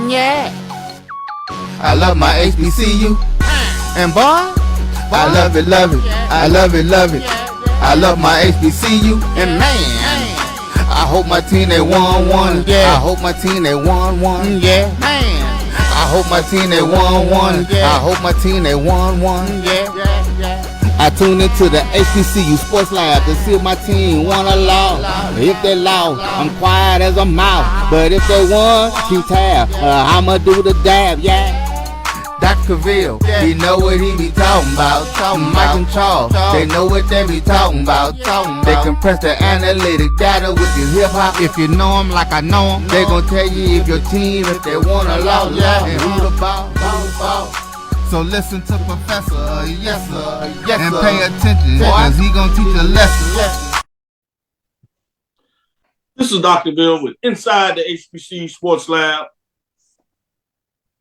Yeah. I love my HBCU. And boy, I love it, love it. I love it, love it. I love my HBCU. And man, I hope my team they won one. Yeah. I hope my team they won one. Yeah. Man, I hope my team they won one. I hope my team they won one. Yeah. I tune into the HBCU Sports Lab to see if my team won or lost. If they lost, I'm quiet as a mouse. But if they won, keep tab. I'ma do the dab, yeah. Dr. Cavil, he know what he be talking about. Mike and Charles, they know what they be talking about. They compress the analytic data with your hip hop. If you know them like I know them, they gon' tell you if your team, if they won or lost, and who the ball. So listen to Professor, yes sir, and pay attention, cause he gon' teach a lesson. This is Dr. Bill with Inside the HBCU Sports Lab.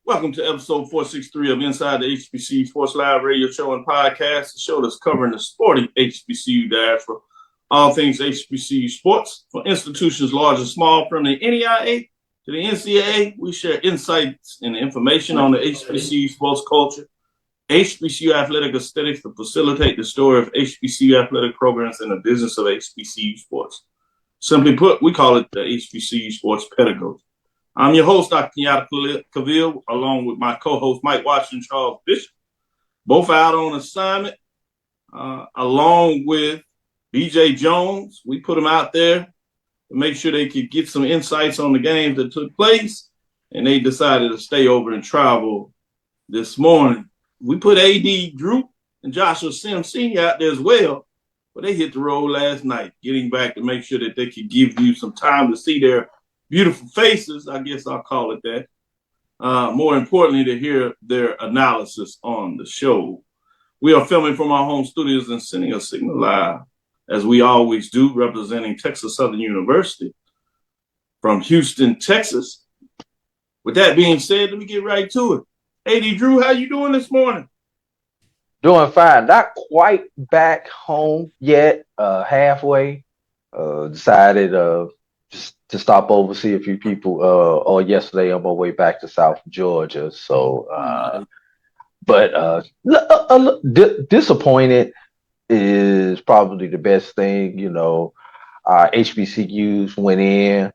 Welcome to episode 463 of Inside the HBCU Sports Lab radio show and podcast, the show that's covering the sporting HBCU diaspora, all things HBCU sports, for institutions large and small, from the NEIA to the NCAA. We share insights and information on the HBCU sports culture, HBCU athletic aesthetics to facilitate the story of HBCU athletic programs and the business of HBCU sports. Simply put, we call it the HBCU sports pedagogy. I'm your host, Dr. Kenyatta Cavil, along with my co-host, Mike Washington, Charles Bishop, both out on assignment, along with BJ Jones. We put them out there to make sure they could get some insights on the games that took place, and they decided to stay over and travel this morning. We put AD Drew and Joshua Sims Sr. out there as well, but they hit the road last night, getting back to make sure that they could give you some time to see their beautiful faces, I guess I'll call it that. More importantly, to hear their analysis on the show. We are filming from our home studios and sending a signal live, as we always do, representing Texas Southern University from Houston, Texas. With that being said, let me get right to it. AD Drew, how you doing this morning? Doing fine. Not quite back home yet. Halfway. Decided just to stop over, see a few people. Or yesterday on my way back to South Georgia. So, disappointed is probably the best thing. You know, HBCUs went in,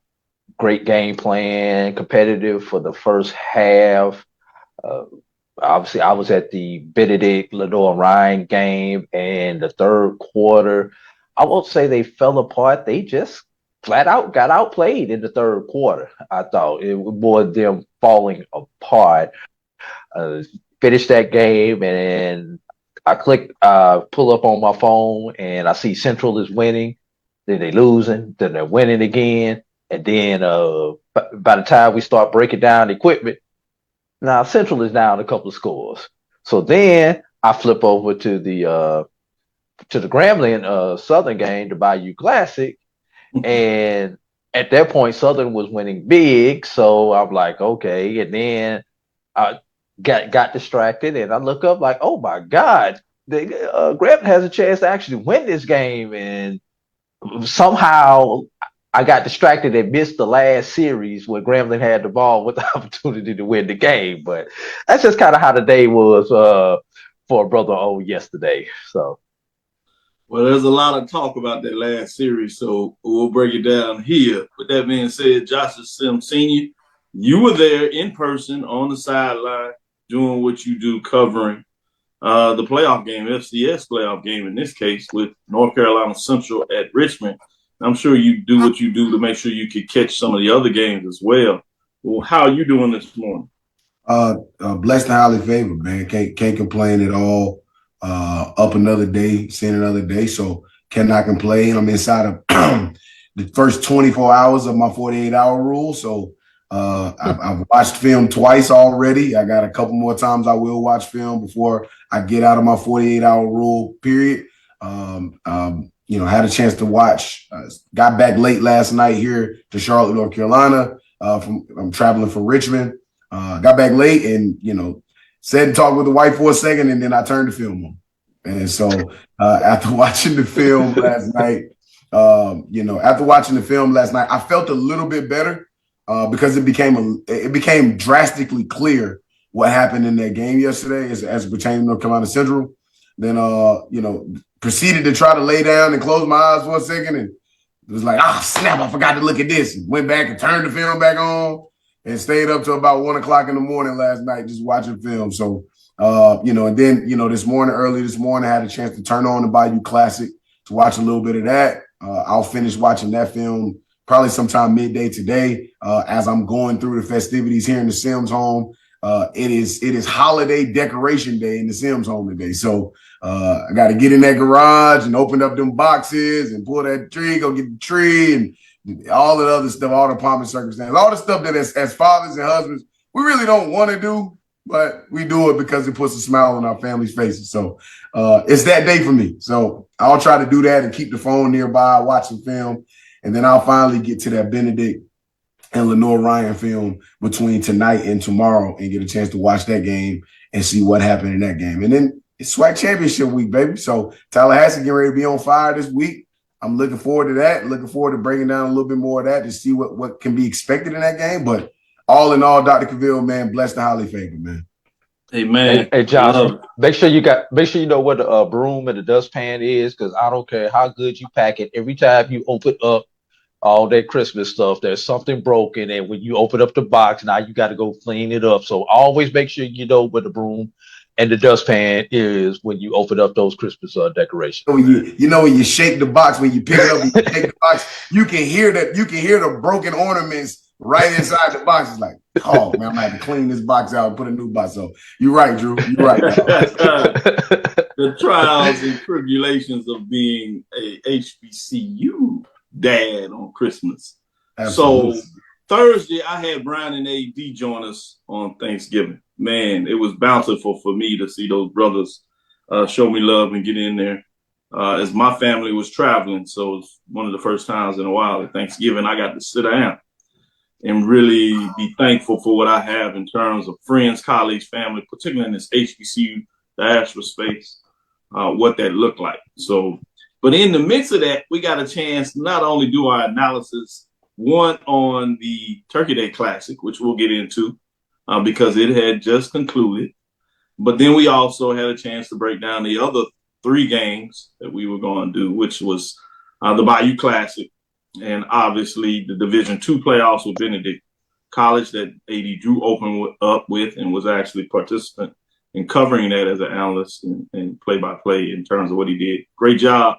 great game plan, competitive for the first half. Obviously, I was at the Benedict Lenoir-Rhyne game, and the third quarter, I won't say they fell apart. They just flat out got outplayed in the third quarter. I thought it was more them falling apart. Finished that game, and I pull up on my phone, and I see Central is winning. Then they losing. Then they're winning again. And then by the time we start breaking down the equipment, now Central is down a couple of scores. So then I flip over to the Grambling Southern game, the Bayou Classic, and at that point Southern was winning big. So I'm like, okay. And then I got distracted, and I look up like, oh my God, Grambling has a chance to actually win this game, and somehow I got distracted and missed the last series where Grambling had the ball with the opportunity to win the game. But that's just kind of how the day was for Brother O yesterday. So, well, there's a lot of talk about that last series, so we'll break it down here. With that being said, Joshua Sims Sr., you were there in person on the sideline doing what you do, covering the playoff game, FCS playoff game in this case, with North Carolina Central at Richmond. I'm sure you do what you do to make sure you could catch some of the other games as well. Well, how are you doing this morning? Blessed and highly favored, man. Can't complain at all. Up another day, seeing another day, so cannot complain. I'm inside of the first 24 hours of my 48-hour rule, so I've watched film twice already. I got a couple more times I will watch film before I get out of my 48-hour rule period. Had a chance to watch. Got back late last night here to Charlotte, North Carolina. I'm traveling from Richmond. Got back late and, sat and talked with the wife for a second, and then I turned the film on. And so after watching the film last night, I felt a little bit better. because it became drastically clear what happened in that game yesterday as it pertained to North Carolina Central. Then, proceeded to try to lay down and close my eyes for a second, and it was like, snap, I forgot to look at this. And went back and turned the film back on and stayed up till about 1 o'clock in the morning last night just watching film. So, and then, early this morning, I had a chance to turn on the Bayou Classic to watch a little bit of that. I'll finish watching that film probably sometime midday today as I'm going through the festivities here in the Sims home. It is holiday decoration day in the Sims home today. So I got to get in that garage and open up them boxes and pull that tree, go get the tree and all the other stuff, all the pomp and circumstance, all the stuff that as fathers and husbands, we really don't want to do, but we do it because it puts a smile on our family's faces. So it's that day for me. So I'll try to do that and keep the phone nearby, watch some film, and then I'll finally get to that Benedict and Lenoir-Rhyne film between tonight and tomorrow and get a chance to watch that game and see what happened in that game. And then it's SWAC championship week, baby. So Tallahassee getting ready to be on fire this week. I'm looking forward to that. Looking forward to breaking down a little bit more of that to see what can be expected in that game. But all in all, Dr. Cavil, man, blessed and highly favored, man. Hey, man. Hey Josh, make sure you know what the broom and the dustpan is, because I don't care how good you pack it. Every time you open up all that Christmas stuff, there's something broken, and when you open up the box, now you got to go clean it up. So always make sure you know what the broom and the dustpan is when you open up those Christmas decorations. When you shake the box, when you pick it up and you shake the box, you can hear the broken ornaments right inside the box. It's like, oh man, I'm gonna have to clean this box out and put a new box. So you're right, Drew. You're right. The trials and tribulations of being a HBCU dad on Christmas. Absolutely. So Thursday, I had Brian and AD join us on Thanksgiving. Man, it was bountiful for me to see those brothers show me love and get in there. As my family was traveling, so it was one of the first times in a while at Thanksgiving I got to sit down and really be thankful for what I have in terms of friends, colleagues, family, particularly in this HBCU diaspora space, what that looked like. So, but in the midst of that, we got a chance to not only do our analysis, one on the Turkey Day Classic, which we'll get into because it had just concluded, but then we also had a chance to break down the other 3 games that we were going to do, which was the Bayou Classic, and obviously the Division II playoffs with Benedict College that AD Drew opened up with and was actually participant in covering that as an analyst and play-by-play in terms of what he did. Great job.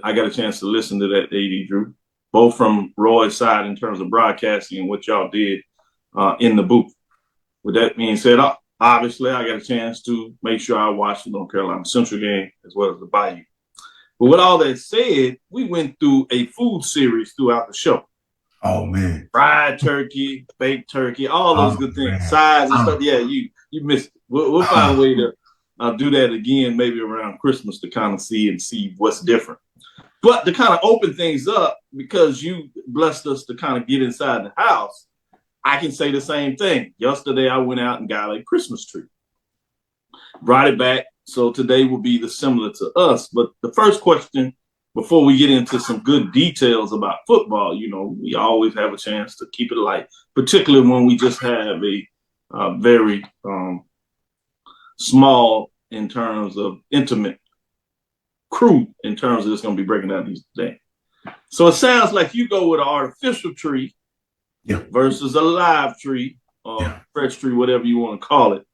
I got a chance to listen to that, AD Drew, both from Roy's side in terms of broadcasting and what y'all did in the booth. With that being said, obviously I got a chance to make sure I watched the North Carolina Central game as well as the Bayou. But with all that said, we went through a food series throughout the show. Oh, man. Fried turkey, baked turkey, all those good things. Man. Sides and stuff. Yeah, you missed it. We'll find a way to do that again, maybe around Christmas to kind of see what's different. But to kind of open things up, because you blessed us to kind of get inside the house, I can say the same thing. Yesterday, I went out and got a Christmas tree. Brought it back. So today will be similar to us. But the first question, before we get into some good details about football, we always have a chance to keep it light, particularly when we just have a very small in terms of intimate crew in terms of this going to be breaking down these things. So it sounds like you go with an artificial tree versus a live tree or fresh tree, whatever you want to call it.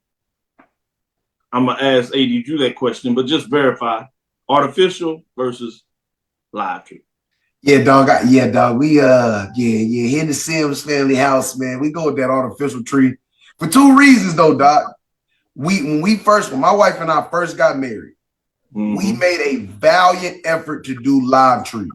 I'm going to ask AD Drew that question, but just verify artificial versus live tree. Yeah, dog. We here in the Sims family house, man. We go with that artificial tree for 2 reasons, though, Doc. When my wife and I first got married, we made a valiant effort to do live trees.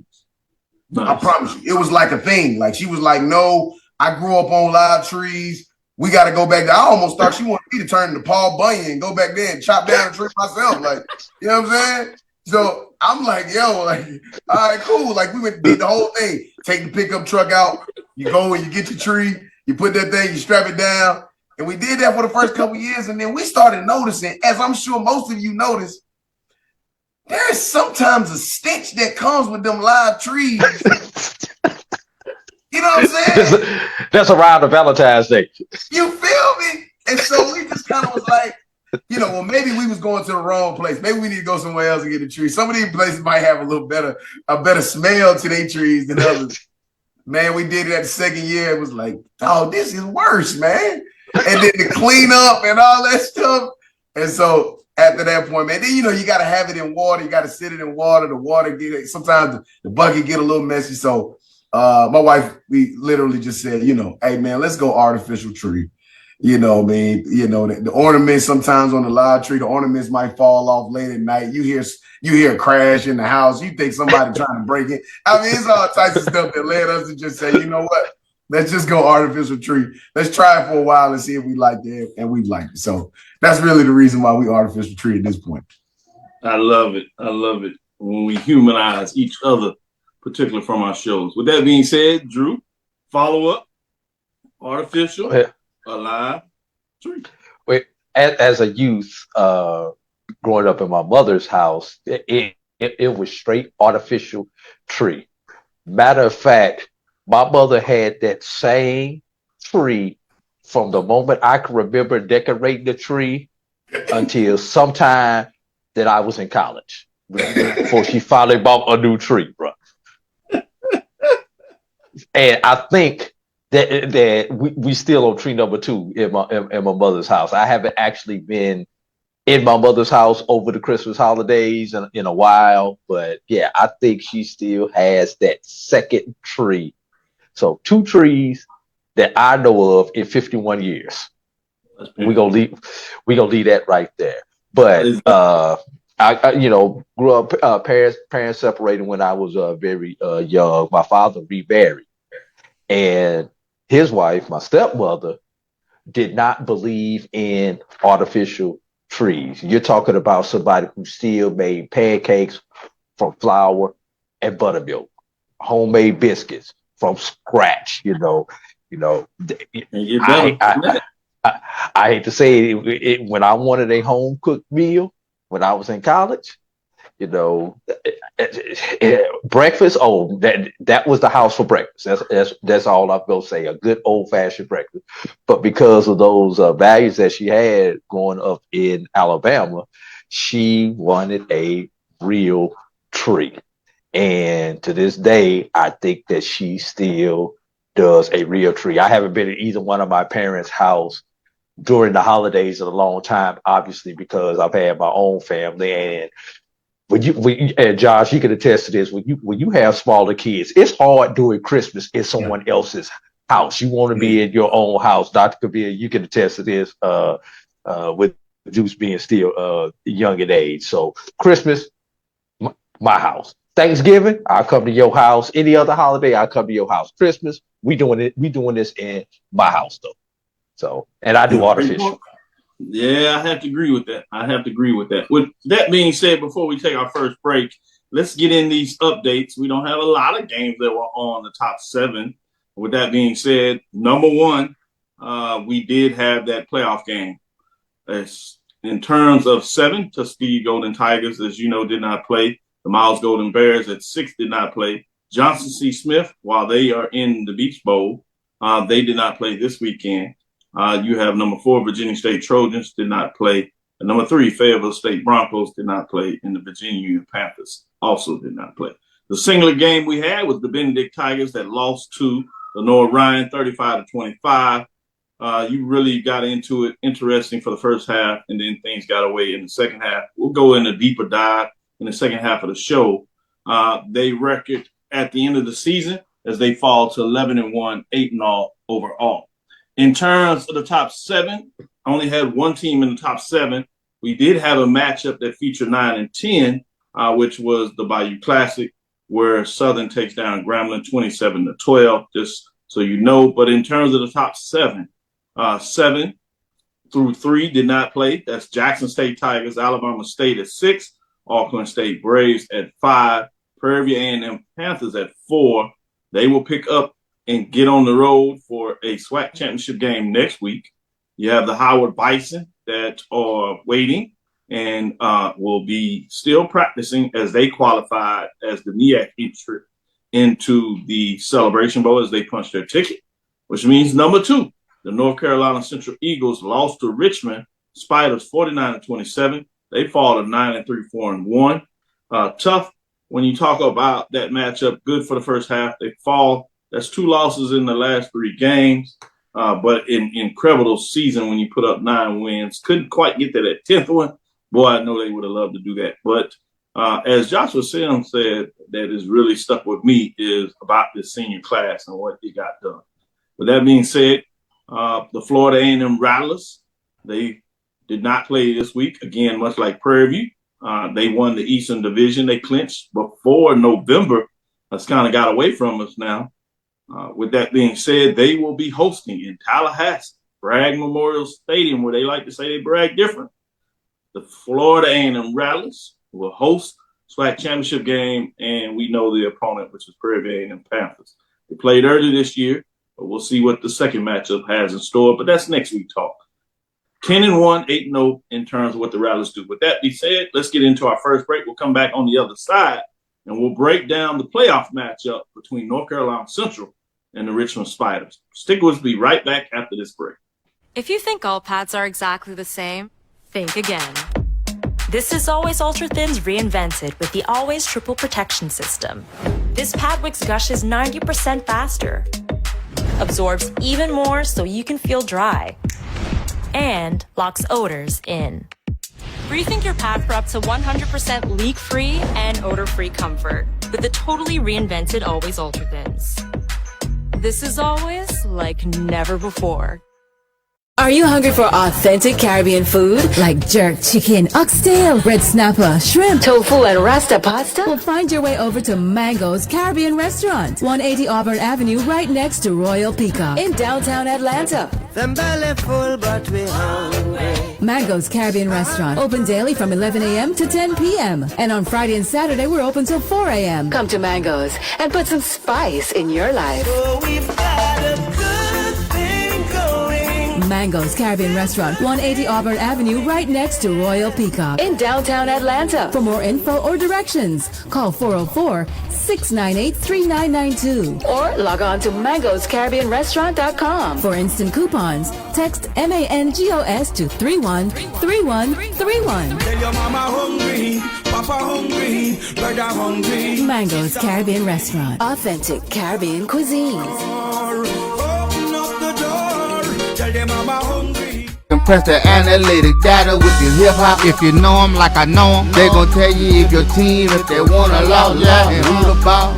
Nice. I promise you, it was like a thing. Like she was like, "No, I grew up on live trees. We got to go back there." I almost thought she wanted me to turn into Paul Bunyan and go back there and chop down a tree myself. Like, you know what I'm saying? So I'm like, all right, cool. Like we did the whole thing. Take the pickup truck out. You go and you get your tree. You put that thing. You strap it down. And we did that for the first couple of years. And then we started noticing, as I'm sure most of you noticed, there is sometimes a stench that comes with them live trees. You know what I'm saying? That's around the Valentine's Day. You feel me? And so we just kind of was like, well, maybe we was going to the wrong place. Maybe we need to go somewhere else and get a tree. Some of these places might have a better smell to their trees than others. Man, we did it at the second year. It was like, oh, this is worse, man. And then the cleanup and all that stuff. And so after that point, man, then, you got to have it in water. You got to sit it in water. The water, sometimes the bucket get a little messy. So my wife, we literally just said, hey, man, let's go artificial tree. The ornaments sometimes on the live tree, the ornaments might fall off late at night. You hear a crash in the house. You think somebody trying to break it. I mean, it's all types of stuff that led us to just say, you know what? Let's just go artificial tree. Let's try it for a while and see if we like it, and we've liked it. So that's really the reason why we artificial tree at this point. I love it. I love it when we humanize each other, particularly from our shows. With that being said, Drew, follow up, artificial. Yeah. Alive tree. Wait, as a youth, growing up in my mother's house, it was straight artificial tree. Matter of fact, my mother had that same tree from the moment I can remember decorating the tree until sometime that I was in college before she finally bought a new tree, bro. And I think that we still on tree number 2 in my mother's house. I haven't actually been in my mother's house over the Christmas holidays in a while, but yeah, I think she still has that second tree. So 2 trees that I know of in 51 years. We're gonna leave that right there. But I grew up parents separated when I was very young. My father remarried, and his wife, my stepmother, did not believe in artificial trees. You're talking about somebody who still made pancakes from flour and buttermilk, homemade biscuits from scratch. I hate to say it, when I wanted a home cooked meal when I was in college, breakfast. Oh, that was the house for breakfast. That's all I'm gonna say. A good old fashioned breakfast. But because of those values that she had growing up in Alabama, she wanted a real tree. And to this day, I think that she still does a real tree. I haven't been in either one of my parents' house during the holidays in a long time, obviously, because I've had my own family. And and Josh, you can attest to this. When you have smaller kids, it's hard doing Christmas in someone else's house. You want to be in your own house. Dr. Cavil, you can attest to this with Juice being still young in age. So Christmas, my house. Thanksgiving, I'll come to your house. Any other holiday, I'll come to your house. Christmas, we doing this in my house though. So, and I do artificial. Yeah, I have to agree with that. With that being said, before we take our first break, let's get in these updates. We don't have a lot of games that were on the top 7. With that being said, number 1, we did have that playoff game. In terms of 7, Tuskegee Golden Tigers, as you know, did not play. The Miles Golden Bears at 6 did not play. Johnson C. Smith, while they are in the Beach Bowl, they did not play this weekend. You have number 4, Virginia State Trojans did not play. And number 3, Fayetteville State Broncos did not play. And the Virginia Union Panthers also did not play. The singular game we had was the Benedict Tigers that lost to Lenoir-Rhyne 35-25. You really got into it interesting for the first half, and then things got away in the second half. We'll go in a deeper dive in the second half of the show. They record at the end of the season as they fall to 11-1, 8-0 overall. In terms of the top 7, I only had one team in the top 7. We did have a matchup that featured 9 and 10, which was the Bayou Classic, where Southern takes down Grambling 27-12, just so you know. But in terms of the top 7, 7 through 3 did not play. That's Jackson State Tigers, Alabama State at 6, Auckland State Braves at 5, Prairie View A&M Panthers at 4. They will pick up and get on the road for a SWAC championship game next week. You have the Howard Bison that are waiting and will be still practicing as they qualified as the MEAC entry into the Celebration Bowl as they punch their ticket. which means number 2, the North Carolina Central Eagles lost to Richmond Spiders 49-27. They fall to 9-3, 4-1. Tough when you talk about that matchup. Good for the first half. They fall. That's 2 losses in the last 3 games. But in incredible season when you put up 9 wins. Couldn't quite get to that 10th one. Boy, I know they would have loved to do that. But as Joshua Sims said, that has really stuck with me is about this senior class and what they got done. With that being said, the Florida A&M Rattlers, they did not play this week. Again, much like Prairie View, they won the Eastern Division. They clinched before November. That's kind of got away from us now. With that being said, they will be hosting in Tallahassee, Bragg Memorial Stadium, where they like to say they brag different. The Florida A&M Rattlers will host SWAC championship game, and we know the opponent, which is Prairie View A&M Panthers. They played early this year, but we'll see what the second matchup has in store. But that's next week talk. 10-1, 8-0 in terms of what the Rattlers do. With that being said, let's get into our first break. We'll come back on the other side, and we'll break down the playoff matchup between North Carolina Central and the Richmond Spiders. Stick with me right back after this break. If you think all pads are exactly the same, think again. This is Always Ultra Thins reinvented with the Always Triple Protection System. This pad wicks gushes 90% faster, absorbs even more so you can feel dry, and locks odors in. Rethink your pad for up to 100% leak-free and odor-free comfort with the totally reinvented Always Ultra Thins. This is always like never before. Are you hungry for authentic Caribbean food like jerk chicken, oxtail, red snapper, shrimp, tofu, and rasta pasta? Well, find your way over to Mango's Caribbean Restaurant, 180 Auburn Avenue, right next to Royal Peacock in downtown Atlanta. Them belly full, but we hungry. Mango's Caribbean Restaurant, open daily from 11 a.m. to 10 p.m. And on Friday and Saturday, we're open till 4 a.m. Come to Mango's and put some spice in your life. So we've got a good thing going. Mango's Caribbean Restaurant, 180 Auburn Avenue, right next to Royal Peacock in downtown Atlanta. For more info or directions, call 404-698-3992 or log on to mangoscaribbeanrestaurant.com. For instant coupons, text MANGOS to 313131. Tell your mama hungry, papa hungry, brother hungry. Mango's Caribbean Restaurant, authentic Caribbean cuisine. Open up the door, tell your mama hungry. Compress the analytic data with your hip hop. If you know them like I know them, they gon' tell you if your team, if they want to loud, and who the ball.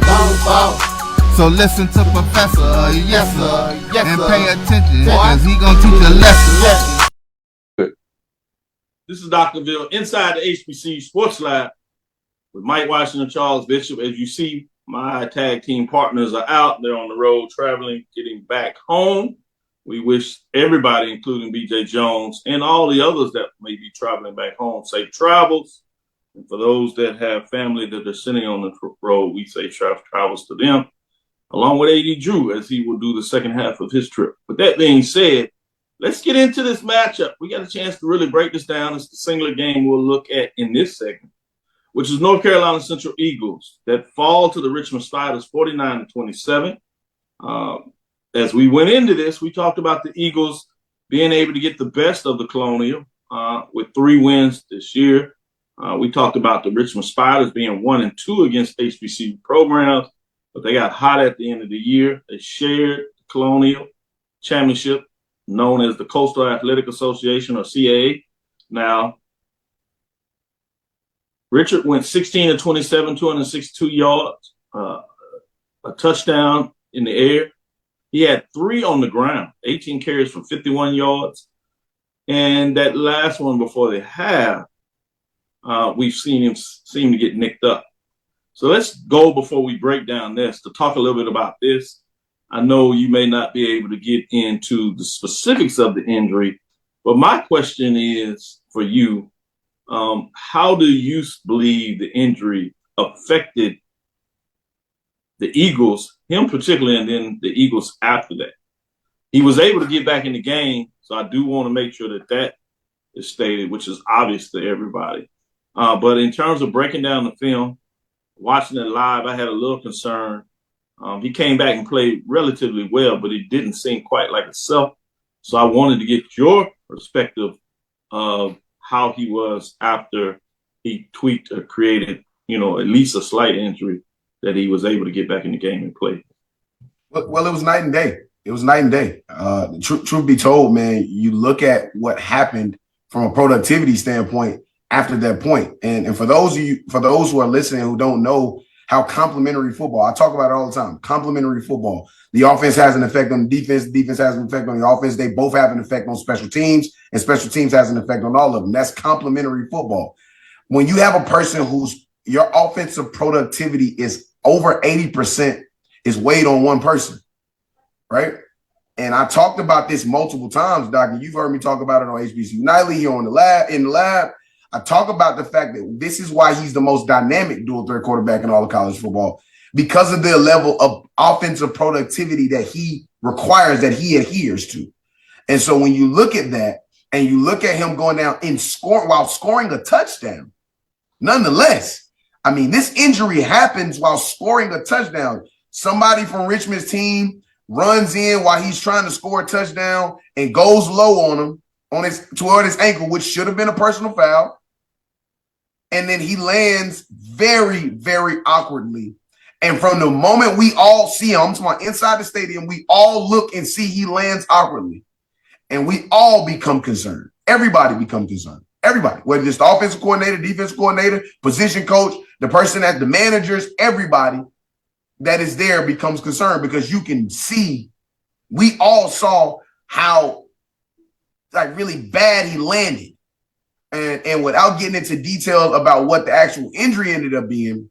So listen to Professor, yes sir, and pay attention, cause he gon' teach a lesson. This is Dr. Ville inside the HBCU Sports Lab with Mike Washington, Charles Bishop. As you see, my tag team partners are out. They're on the road traveling, getting back home. We wish everybody, including BJ Jones and all the others that may be traveling back home, safe travels. And for those that have family that are sitting on the road, we say safe travels to them, along with A.D. Drew, as he will do the second half of his trip. With that being said, let's get into this matchup. We got a chance to really break this down. It's the singular game we'll look at in this segment, which is North Carolina Central Eagles that fall to the Richmond Spiders 49-27. As we went into this, we talked about the Eagles being able to get the best of the Colonial with 3 wins this year. We talked about the Richmond Spiders being 1-2 against HBCU programs, but they got hot at the end of the year. They shared the Colonial Championship, known as the Coastal Athletic Association, or CAA. Now, Richard went 16-27, 262 yards, a touchdown in the air. He had 3 on the ground, 18 carries for 51 yards. And that last one before the half, we've seen him seem to get nicked up. So let's go before we break down this to talk a little bit about this. I know you may not be able to get into the specifics of the injury, but my question is for you, how do you believe the injury affected the Eagles, him particularly, and then the Eagles after that? He was able to get back in the game, so I do want to make sure that that is stated, which is obvious to everybody. But in terms of breaking down the film, watching it live, I had a little concern He came back and played relatively well, but it didn't seem quite like himself. So I wanted to get your perspective of how he was after he tweaked or created, at least a slight injury that he was able to get back in the game and play. Well, it was night and day. It was night and day. Truth be told, man, you look at what happened from a productivity standpoint after that point. And for those who are listening who don't know how complementary football, I talk about it all the time, complementary football. The offense has an effect on the defense has an effect on the offense. They both have an effect on special teams, and special teams has an effect on all of them. That's complementary football. When you have a person whose your offensive productivity is over 80% is weighed on one person, right? And I talked about this multiple times, Doc, and you've heard me talk about it on HBCU Nightly here in the lab. I talk about the fact that this is why he's the most dynamic dual threat quarterback in all of college football, because of the level of offensive productivity that he requires, that he adheres to. And so when you look at that and you look at him going down and while scoring a touchdown, nonetheless, I mean, this injury happens while scoring a touchdown. Somebody from Richmond's team runs in while he's trying to score a touchdown and goes low on him toward his ankle, which should have been a personal foul. And then he lands very, very awkwardly. And from the moment we all see him, I'm talking inside the stadium, we all look and see he lands awkwardly. And we all become concerned. Everybody becomes concerned. Everybody, whether it's the offensive coordinator, defensive coordinator, position coach, the person at the managers, everybody that is there becomes concerned, because you can see, we all saw how really bad he landed. And without getting into details about what the actual injury ended up being,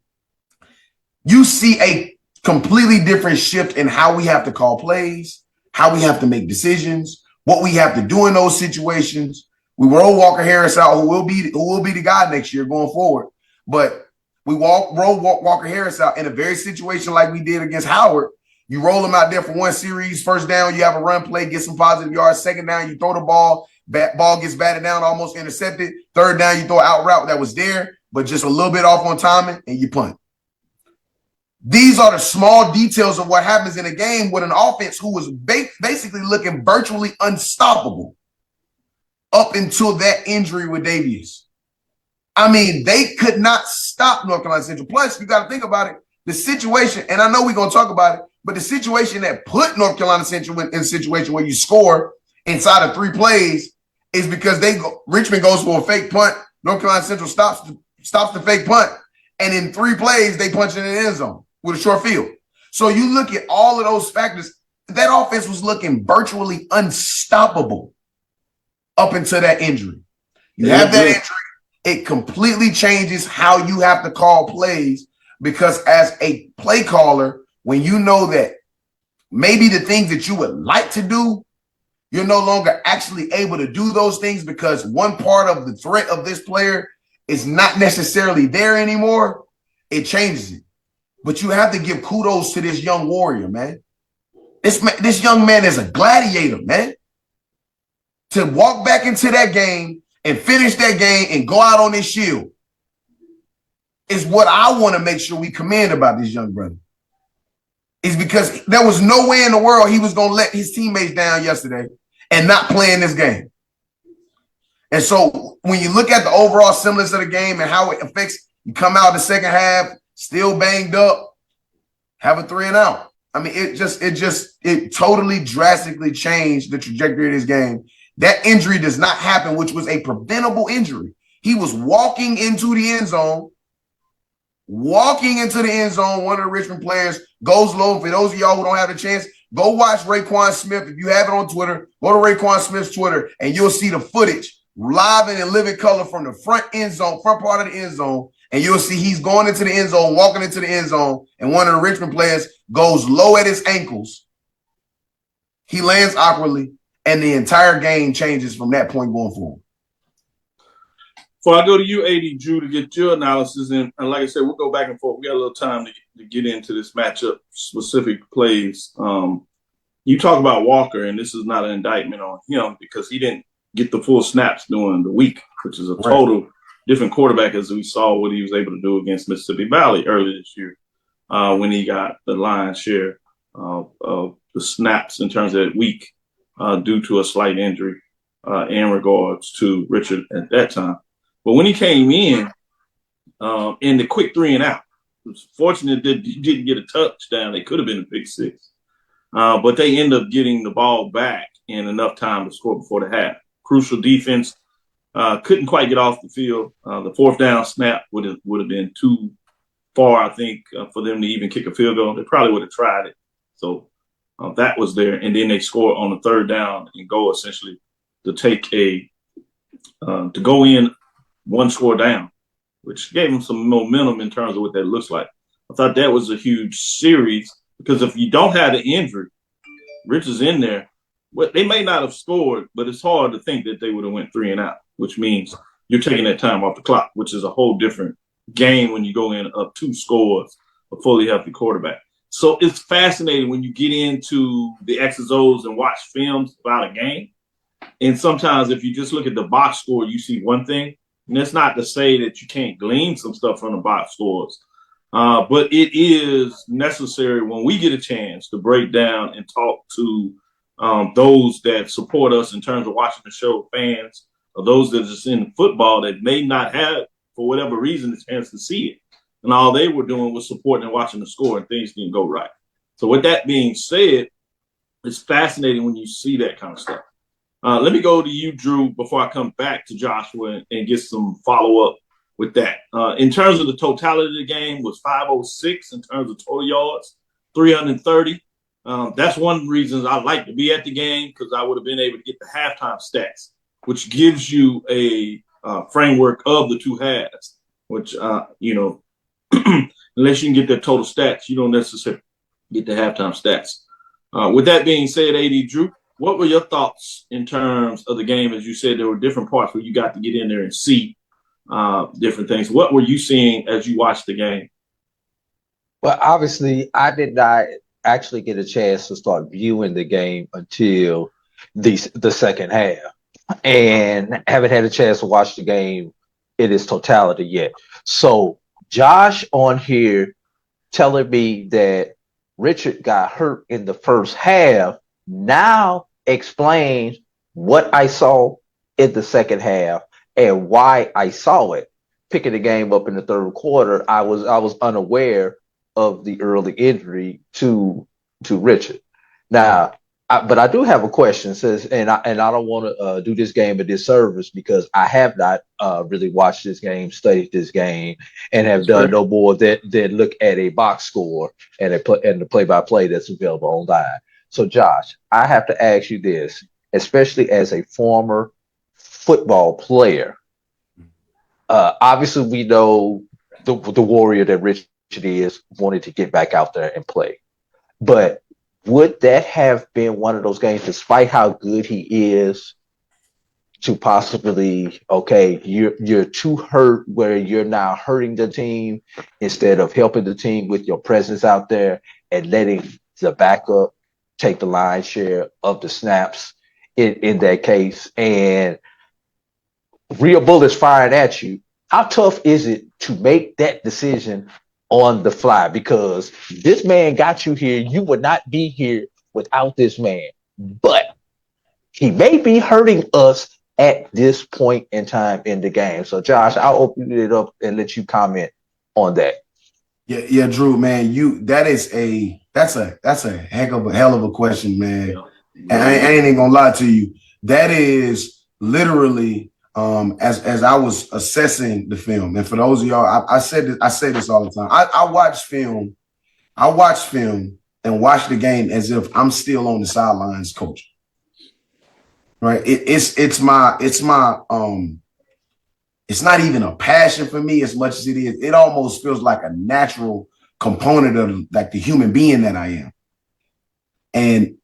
you see a completely different shift in how we have to call plays, how we have to make decisions, what we have to do in those situations. We roll Walker Harris out, who will be the guy next year going forward. But we roll Walker Harris out in a very situation like we did against Howard. You roll him out there for one series, first down, you have a run play, get some positive yards. Second down, you throw the ball. Ball gets batted down, almost intercepted. Third down, you throw an out route that was there, but just a little bit off on timing, and you punt. These are the small details of what happens in a game with an offense who was basically looking virtually unstoppable up until that injury with Davies. I mean, they could not stop North Carolina Central. Plus, you got to think about it, the situation, and I know we're going to talk about it, but the situation that put North Carolina Central in a situation where you score inside of 3 plays is because Richmond goes for a fake punt. North Carolina Central stops the fake punt. And in 3 plays, they punch in the end zone with a short field. So you look at all of those factors, that offense was looking virtually unstoppable up until that injury. You have that injury, it completely changes how you have to call plays, because as a play caller, when you know that maybe the things that you would like to do, you're no longer actually able to do those things because one part of the threat of this player is not necessarily there anymore, it changes it. But you have to give kudos to this young warrior, man. This young man is a gladiator, man. To walk back into that game and finish that game and go out on this shield is what I want to make sure we commend about this young brother. Is because there was no way in the world he was going to let his teammates down yesterday and not play in this game. And so when you look at the overall semblance of the game and how it affects, you come out the second half, still banged up, have a 3 and out. I mean, it totally drastically changed the trajectory of this game. That injury does not happen, which was a preventable injury. He was walking into the end zone. One of the Richmond players goes low. For those of y'all who don't have the chance, go watch Raekwon Smith. If you have it on Twitter, go to Raekwon Smith's Twitter, and you'll see the footage live and in living color from the front part of the end zone. And you'll see he's going into the end zone, walking into the end zone, and one of the Richmond players goes low at his ankles. He lands awkwardly, and the entire game changes from that point going forward. Before I go to you, AD Drew, to get your analysis, and like I said, we'll go back and forth. We got a little time to get into this matchup, specific plays. You talk about Walker, and this is not an indictment on him because he didn't get the full snaps during the week, which is a total different quarterback as we saw what he was able to do against Mississippi Valley earlier this year. when he got the lion's share of the snaps in terms of that week due to a slight injury in regards to Richard at that time. But when he came in the quick 3 and out, it was fortunate that he didn't get a touchdown. They could have been a pick 6. But they end up getting the ball back in enough time to score before the half. Crucial defense. Couldn't quite get off the field. The 4th down snap would have been too far, I think, for them to even kick a field goal. They probably would have tried it. So that was there. And then they scored on the 3rd down and go essentially to take to go in 1 score down, which gave them some momentum in terms of what that looks like. I thought that was a huge series because if you don't have the injury, Rich is in there. Well, they may not have scored, but it's hard to think that they would have went 3 and out, which means you're taking that time off the clock, which is a whole different game when you go in up 2 scores, a fully healthy quarterback. So it's fascinating when you get into the X's O's and watch films about a game. And sometimes if you just look at the box score, you see one thing. And that's not to say that you can't glean some stuff from the box scores. But it is necessary when we get a chance to break down and talk to those that support us in terms of watching the show, fans, or those that are just in football that may not have, for whatever reason, the chance to see it. And all they were doing was supporting and watching the score, and things didn't go right. So with that being said, it's fascinating when you see that kind of stuff. Let me go to you, Drew, before I come back to Joshua and get some follow-up with that. In terms of the totality of the game, was 506 in terms of total yards, 330. That's one reason I like to be at the game, because I would have been able to get the halftime stats, which gives you a framework of the 2 halves, which, unless you can get the total stats, you don't necessarily get the halftime stats. With that being said, AD Drew, what were your thoughts in terms of the game? As you said, there were different parts where you got to get in there and see different things. What were you seeing as you watched the game? Well, obviously, I did not actually get a chance to start viewing the game until the second half, and haven't had a chance to watch the game in its totality yet. So Josh on here telling me that Richard got hurt in the first half now explains what I saw in the second half and why I saw it. Picking the game up in the 3rd quarter, I was unaware of the early injury to Richard. Now, but I do have a question, and I don't want to do this game a disservice, because I have not really watched this game, studied this game, and have done no more than look at a box score and the play-by-play that's available online. So, Josh, I have to ask you this, especially as a former football player. Obviously, we know the warrior that Richard is, wanted to get back out there and play. But would that have been one of those games, despite how good he is, to possibly, okay, you're too hurt where you're now hurting the team instead of helping the team with your presence out there and letting the backup take the lion's share of the snaps in that case, and real bullets fired at you? How tough is it to make that decision on the fly? Because this man got you here. You would not be here without this man, but he may be hurting us at this point in time in the game. So Josh, I'll open it up and let you comment on that. Yeah, Drew, man, that's a hell of a question, man. Yeah. And I ain't even gonna lie to you. That is literally as I was assessing the film, and for those of y'all, I say this all the time. I watch film and watch the game as if I'm still on the sidelines coaching. Right? It's not even a passion for me as much as it is. It almost feels like a natural component of like the human being that I am. And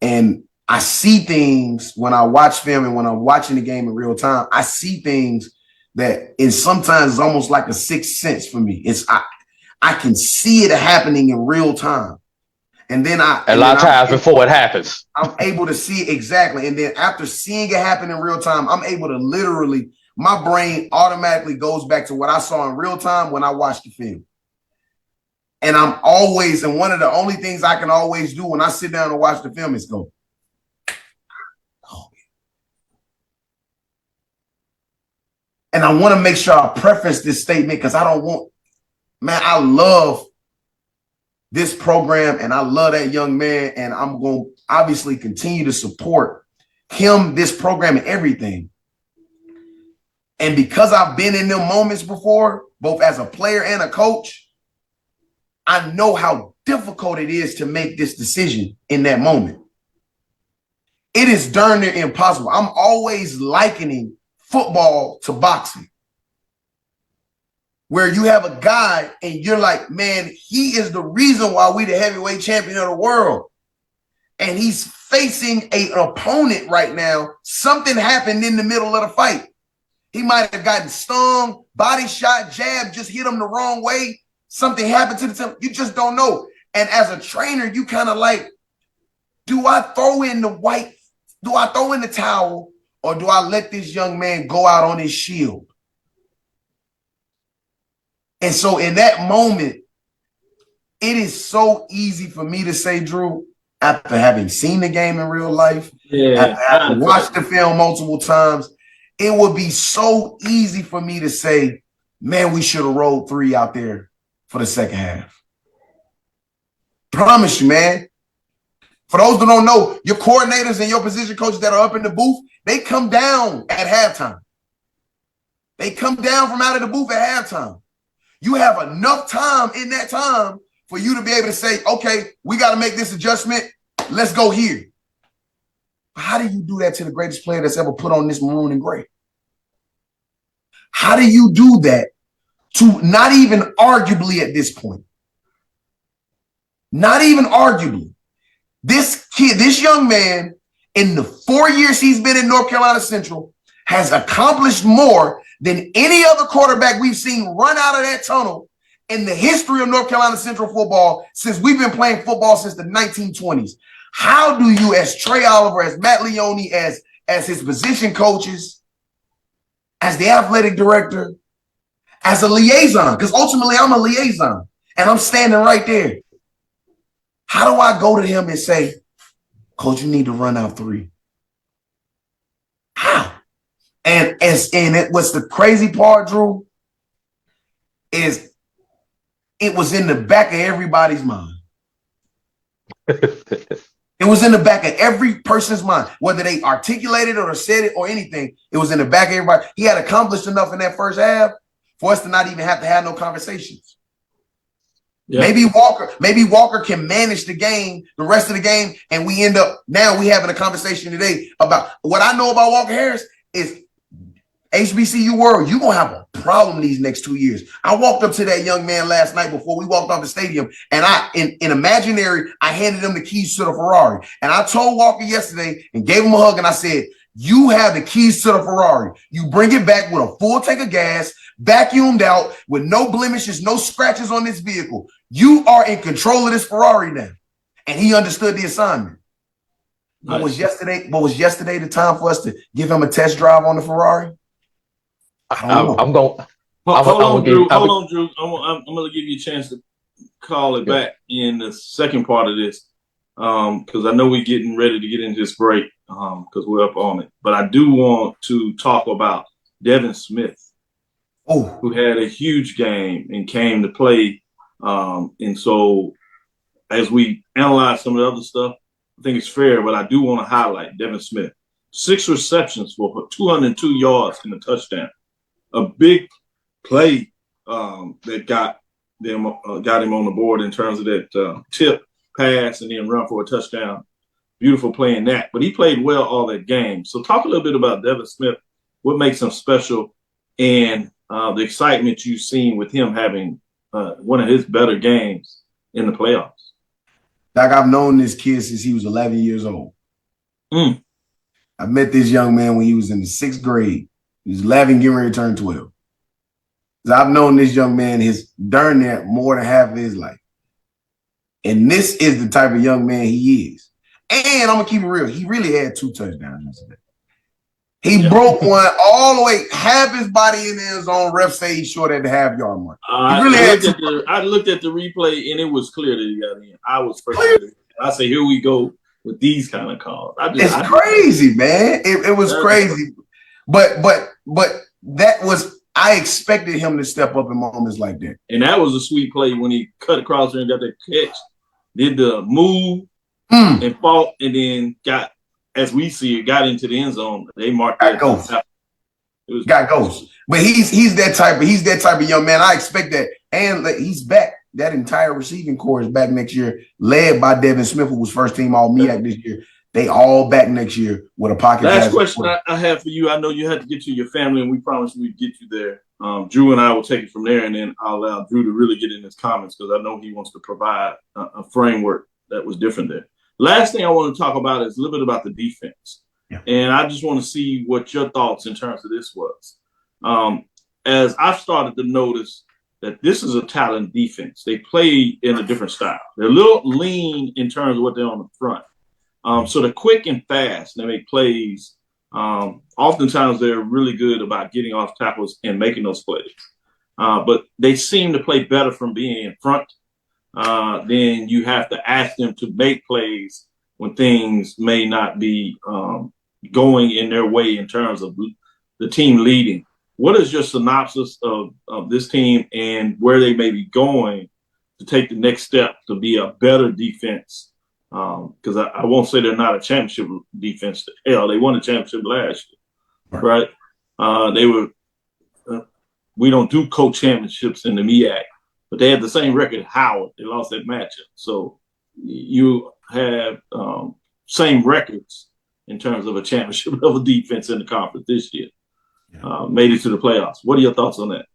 I see things when I watch film and when I'm watching the game in real time. I see things that is sometimes it's almost like a sixth sense for me. I can see it happening in real time. And then a lot of times before it happens, I'm able to see it exactly. And then after seeing it happen in real time, I'm able to literally, my brain automatically goes back to what I saw in real time when I watched the film. And and one of the only things I can always do when I sit down and watch the film is go, oh. And I want to make sure I preface this statement because I love this program and I love that young man, and I'm going to obviously continue to support him, this program, and everything. And because I've been in them moments before, both as a player and a coach, I know how difficult it is to make this decision in that moment. It is darn near impossible. I'm always likening football to boxing, where you have a guy and you're like, man, he is the reason why we the heavyweight champion of the world. And he's facing an opponent right now. Something happened in the middle of the fight. He might have gotten stung, body shot, jab, just hit him the wrong way. Something happened to the team. You just don't know. And as a trainer, you kind of like, do I throw in the towel, or do I let this young man go out on his shield? And so in that moment, it is so easy for me to say, Drew, after having seen the game in real life, after having watched the film multiple times, it would be so easy for me to say, man, we should have rolled 3 out there for the second half. Promise you, man. For those that don't know, your coordinators and your position coaches that are up in the booth, they come down at halftime. They come down from out of the booth at halftime. You have enough time in that time for you to be able to say, okay, we got to make this adjustment. Let's go here. How do you do that to the greatest player that's ever put on this maroon and gray? How do you do that to not even arguably at this point? Not even arguably. This kid, this young man, in the 4 years he's been in North Carolina Central, has accomplished more than any other quarterback we've seen run out of that tunnel in the history of North Carolina Central football since we've been playing football since the 1920s. How do you, as Trey Oliver, as Matt Leone, as his position coaches, as the athletic director, as a liaison, because ultimately I'm a liaison and I'm standing right there. How do I go to him and say, Coach, you need to run out 3? How? And what's the crazy part, Drew, is it was in the back of everybody's mind. It was in the back of every person's mind, whether they articulated it or said it or anything. It was in the back of everybody. He had accomplished enough in that first half for us to not even have to have no conversations. Yeah. Maybe Walker can manage the game, the rest of the game, and we end up now we having a conversation today about what I know about Walker Harris is HBCU world, you're going to have a problem these next 2 years. I walked up to that young man last night before we walked off the stadium, and in imaginary, I handed him the keys to the Ferrari. And I told Walker yesterday and gave him a hug, and I said, you have the keys to the Ferrari. You bring it back with a full tank of gas, vacuumed out, with no blemishes, no scratches on this vehicle. You are in control of this Ferrari now. And he understood the assignment. Nice. What was yesterday the time for us to give him a test drive on the Ferrari? Hold on, Drew. I'm going to give you a chance to call it back in the second part of this because I know we're getting ready to get into this break because we're up on it. But I do want to talk about Devin Smith, who had a huge game and came to play. And so as we analyze some of the other stuff, I think it's fair, but I do want to highlight Devin Smith. 6 receptions for 202 yards and a touchdown. A big play that got him on the board in terms of that tip pass and then run for a touchdown. Beautiful play in that. But he played well all that game. So talk a little bit about Devin Smith, what makes him special, and the excitement you've seen with him having one of his better games in the playoffs. Like, I've known this kid since he was 11 years old. I met this young man when he was in the 6th grade. He was 11, getting ready to turn 12. So I've known this young man his darn near more than half of his life. And this is the type of young man he is. And I'm going to keep it real. He really had 2 touchdowns yesterday. He broke one all the way, half his body in the end zone. Ref say he short at the half-yard mark. I looked at the replay, and it was clear that he got in. I was frustrated. I say, here we go with these kind of calls. It's crazy, man. It was crazy. But that was, I expected him to step up in moments like that. And that was a sweet play when he cut across there and got that catch, did the move and fought, and then got, as we see it, got into the end zone. They marked that. Got goals. But he's that type of young man. I expect that. And he's back. That entire receiving core is back next year, led by Devin Smith, who was first team all MEAC this year. They all back next year with a pocket. Last question I have for you. I know you had to get to your family, and we promised we'd get you there. Drew and I will take it from there, and then I'll allow Drew to really get in his comments because I know he wants to provide a framework that was different there. Last thing I want to talk about is a little bit about the defense. Yeah. And I just want to see what your thoughts in terms of this was. As I've started to notice that this is a talent defense. They play in a different style. They're a little lean in terms of what they're on the front. So they're quick and fast. They make plays. Oftentimes they're really good about getting off tackles and making those plays. But they seem to play better from being in front. Then you have to ask them to make plays when things may not be going in their way in terms of the team leading. What is your synopsis of this team and where they may be going to take the next step to be a better defense? Because I won't say they're not a championship defense. Hell, they won a championship last year, right? They were. We don't do co-championships in the MEAC, but they had the same record as Howard. They lost that matchup. So you have same records in terms of a championship level defense in the conference this year. Made it to the playoffs. What are your thoughts on that?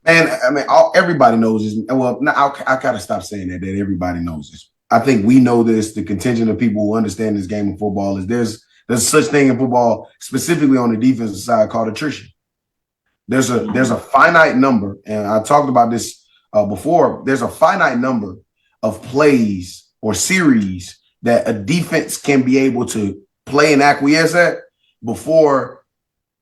Man, I mean, everybody knows this. Well, I gotta stop saying that everybody knows this. I think we know this. The contingent of people who understand this game of football is there's such thing in football, specifically on the defensive side, called attrition. There's a finite number, and I talked about this before. There's a finite number of plays or series that a defense can be able to play and acquiesce at before.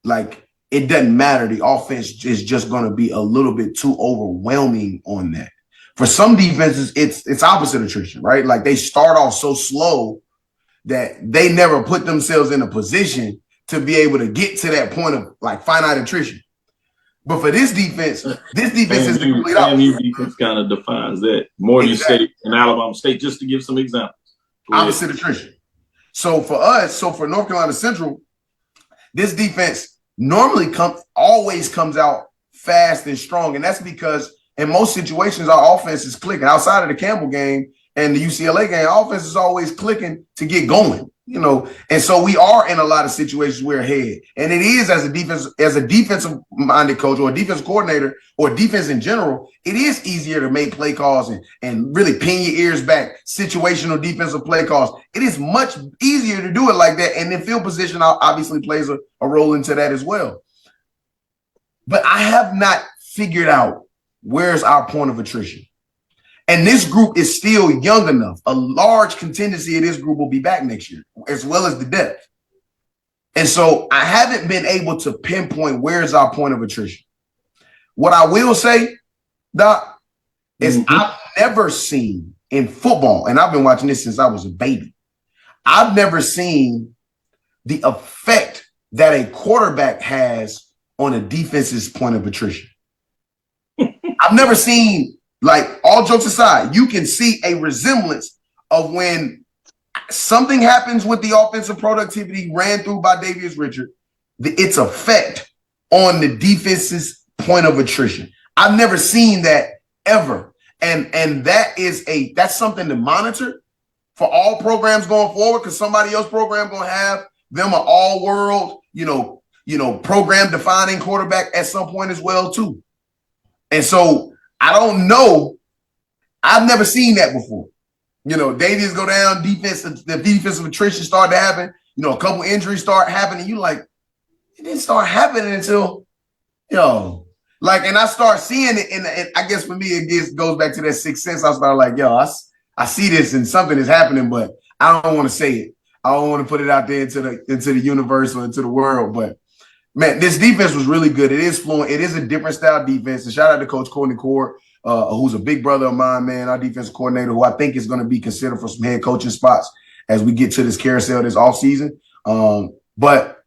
Like, it doesn't matter. The offense is just going to be a little bit too overwhelming on that. For some defenses, it's opposite attrition, right? Like, they start off so slow that they never put themselves in a position to be able to get to that point of like finite attrition. But for this defense is the complete opposite. FAMU defense kind of defines that. Morgan State and Alabama State, just to give some examples. Opposite attrition. So for us, for North Carolina Central, this defense normally always comes out fast and strong. And that's because in most situations, our offense is clicking. Outside of the Campbell game and the UCLA game, offense is always clicking to get going, you know. And so we are in a lot of situations we're ahead. And it is as a defensive-minded coach or a defensive coordinator or defense in general, it is easier to make play calls and really pin your ears back, situational defensive play calls. It is much easier to do it like that. And then field position obviously plays a role into that as well. But I have not figured out where's our point of attrition. And this group is still young enough. A large contingency of this group will be back next year, as well as the depth. And so I haven't been able to pinpoint where's our point of attrition. What I will say, Doc, is I've never seen in football, and I've been watching this since I was a baby, I've never seen the effect that a quarterback has on a defense's point of attrition. I've never seen, like, all jokes aside, you can see a resemblance of when something happens with the offensive productivity ran through by Davius Richard, its effect on the defense's point of attrition. I've never seen that ever. And that's something to monitor for all programs going forward, because somebody else's program going to have them an all-world, program defining quarterback at some point as well, too. And so I don't know. I've never seen that before. Davies go down, the defensive attrition start to happen. A couple injuries start happening. You like, it didn't start happening until, and I start seeing it. And I guess for me, it goes back to that sixth sense. I start like, I see this and something is happening, but I don't want to say it. I don't want to put it out there into the universe or into the world, but man, this defense was really good. It is fluent. It is a different style defense. And shout out to Coach Courtney Cord, who's a big brother of mine, man, our defensive coordinator, who I think is going to be considered for some head coaching spots as we get to this carousel this offseason. But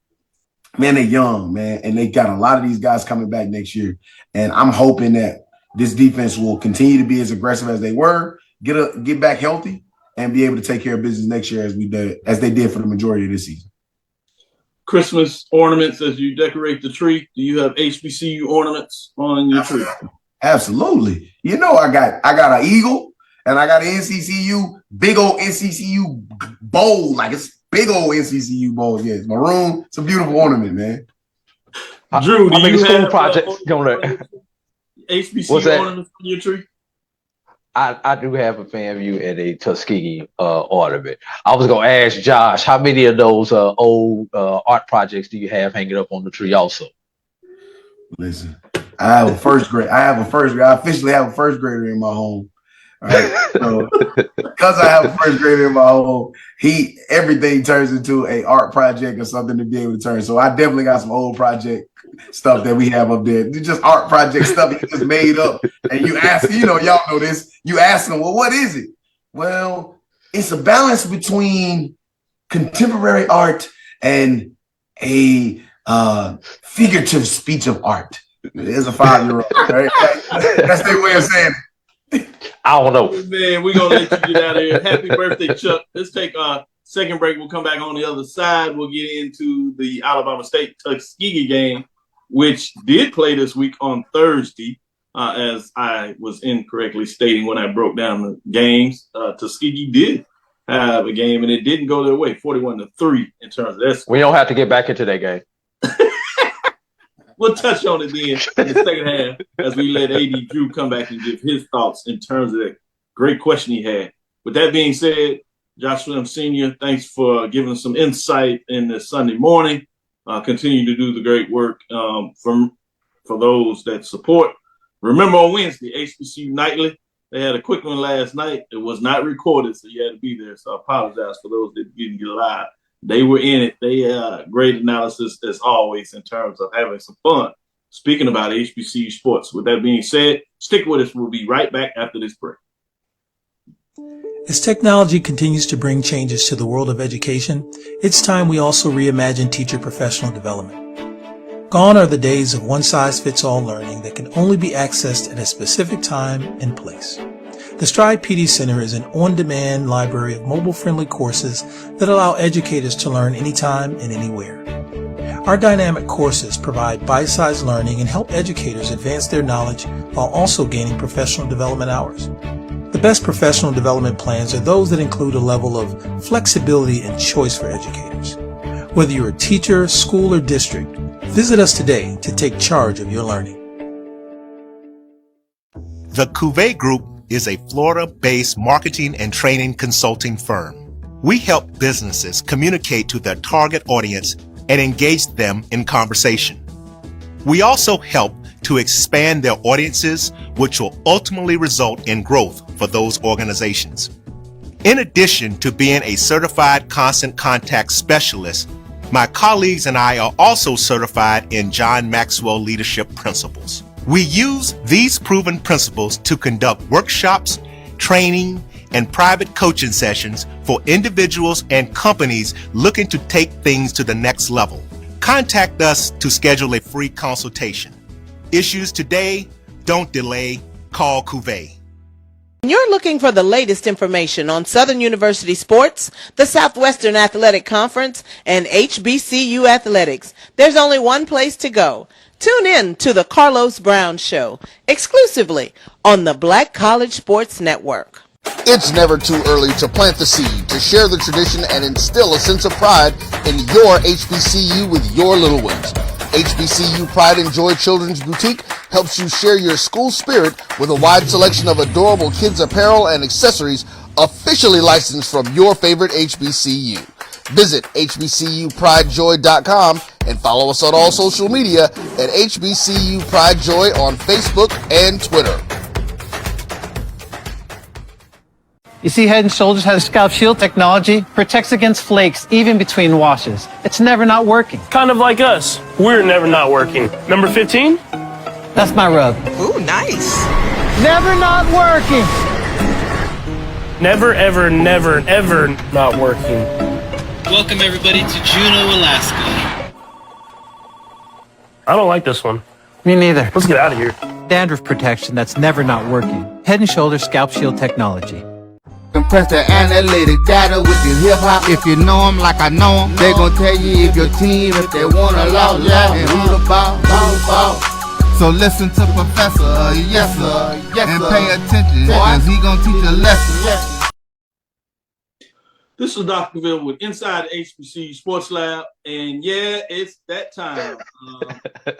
man, they're young, man, and they got a lot of these guys coming back next year. And I'm hoping that this defense will continue to be as aggressive as they were, get back healthy, and be able to take care of business next year as they did for the majority of this season. Christmas ornaments as you decorate the tree. Do you have HBCU ornaments on your tree? Absolutely. You know, I got an eagle and I got an NCCU, big old NCCU bowl. Like it's big old NCCU bowl. Yeah, it's maroon. It's a beautiful ornament, man. Drew, do you have projects HBCU ornaments on your tree? I do have a fan view and a Tuskegee ornament. I was going to ask Josh, how many of those old art projects do you have hanging up on the tree also? Listen, I have a first grade. I officially have a first grader in my home. Right? So, because I have a first grader in my home, everything turns into an art project or something to be able to turn. So I definitely got some old project stuff that we have up there. It's just art project stuff he just made up. And you ask, y'all know this. You ask them, well, what is it? Well, it's a balance between contemporary art and a figurative speech of art. There's a 5-year-old. Right? That's their way of saying it. I don't know. Man, we're going to let you get out of here. Happy birthday, Chuck. Let's take a second break. We'll come back on the other side. We'll get into the Alabama State Tuskegee game, which did play this week on Thursday, as I was incorrectly stating when I broke down the games. Tuskegee did have a game, and it didn't go their way, 41-3 in terms of that. We don't have to get back into that game. We'll touch on it then in the second half as we let AD Drew come back and give his thoughts in terms of that great question he had. With that being said, Josh Slim Sr., thanks for giving us some insight in this Sunday morning. Continue to do the great work for those that support. Remember on Wednesday, HBCU Nightly, they had a quick one last night. It was not recorded, so you had to be there. So I apologize for those that didn't get live. They were in it. They great analysis as always in terms of having some fun. Speaking about HBCU sports. With that being said, stick with us. We'll be right back after this break. As technology continues to bring changes to the world of education, it's time we also reimagine teacher professional development. Gone are the days of one-size-fits-all learning that can only be accessed at a specific time and place. The Stride PD Center is an on-demand library of mobile-friendly courses that allow educators to learn anytime and anywhere. Our dynamic courses provide bite-sized learning and help educators advance their knowledge while also gaining professional development hours. The best professional development plans are those that include a level of flexibility and choice for educators. Whether you're a teacher, school, or district, visit us today to take charge of your learning. The Cuvée Group is a Florida-based marketing and training consulting firm. We help businesses communicate to their target audience and engage them in conversation. We also help to expand their audiences, which will ultimately result in growth for those organizations. In addition to being a certified constant contact specialist, my colleagues and I are also certified in John Maxwell Leadership Principles. We use these proven principles to conduct workshops, training, and private coaching sessions for individuals and companies looking to take things to the next level. Contact us to schedule a free consultation. Issues today, don't delay, call Cuvée. You're looking for the latest information on Southern University sports, the Southwestern Athletic Conference, and HBCU athletics. There's only one place to go. Tune in to the Carlos Brown Show, exclusively on the Black College Sports Network. It's never too early to plant the seed, to share the tradition, and instill a sense of pride in your HBCU with your little ones. HBCU Pride and Joy Children's Boutique helps you share your school spirit with a wide selection of adorable kids apparel and accessories officially licensed from your favorite HBCU. Visit hbcupridejoy.com and follow us on all social media at HBCU Pride Joy on Facebook and Twitter. You see, Head & Shoulders has scalp shield technology, protects against flakes even between washes. It's never not working. Kind of like us. We're never not working. Number 15? That's my rub. Ooh, nice. Never not working. Never, ever, never, ever not working. Welcome everybody to Juneau, Alaska. I don't like this one. Me neither. Let's get out of here. Dandruff protection that's never not working. Head & Shoulders scalp shield technology. Compress the analytic data with your hip-hop. If you know them like I know them, they gon' tell you if your team, if they want a lot, and who the ball. So listen to Professor, yes sir, and pay attention, cause he gon' teach a lesson. This is Dr. Cavil with Inside the HBCU Sports Lab, and yeah, it's that time.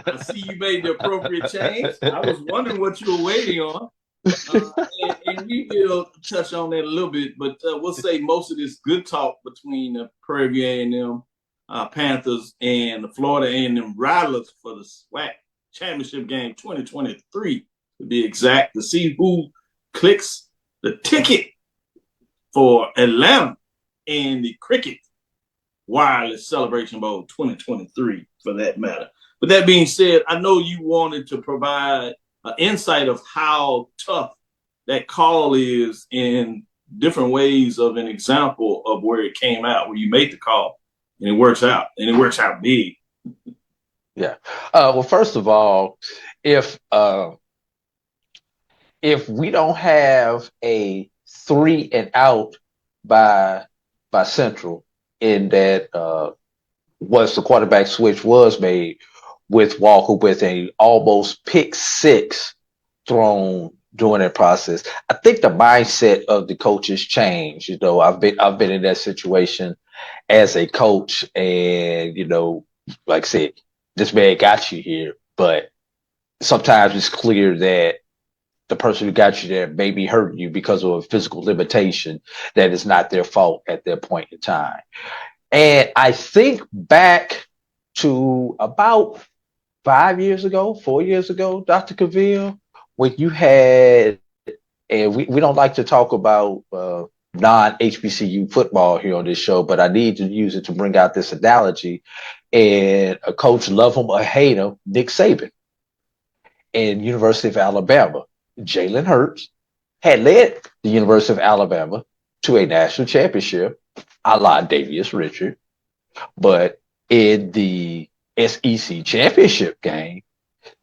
I see you made the appropriate change. I was wondering what you were waiting on. And we will touch on that a little bit, but we'll say most of this good talk between the Prairie View A&M Panthers and the Florida A&M Rattlers for the SWAC Championship Game 2023, to be exact, to see who clicks the ticket for Atlanta and the Cricket Wireless Celebration Bowl 2023, for that matter. But that being said, I know you wanted to provide an insight of how tough that call is in different ways of an example of where it came out, where you made the call and it works out, and it works out big. Yeah. Well, first of all, if we don't have a 3 and out by Central, in that once the quarterback switch was made with Walker with a almost pick 6 thrown during that process, I think the mindset of the coaches changed. You know, I've been in that situation as a coach, and you know, like I said, this man got you here, but sometimes it's clear that the person who got you there may be hurting you because of a physical limitation that is not their fault at that point in time. And I think back to about 4 years ago, Dr. Cavil, when you had, and we don't like to talk about non-HBCU football here on this show, but I need to use it to bring out this analogy. And a coach, love him or hate him, Nick Saban, and University of Alabama, Jalen Hurts had led the University of Alabama to a national championship, a la Davius Richard. But in the SEC championship game,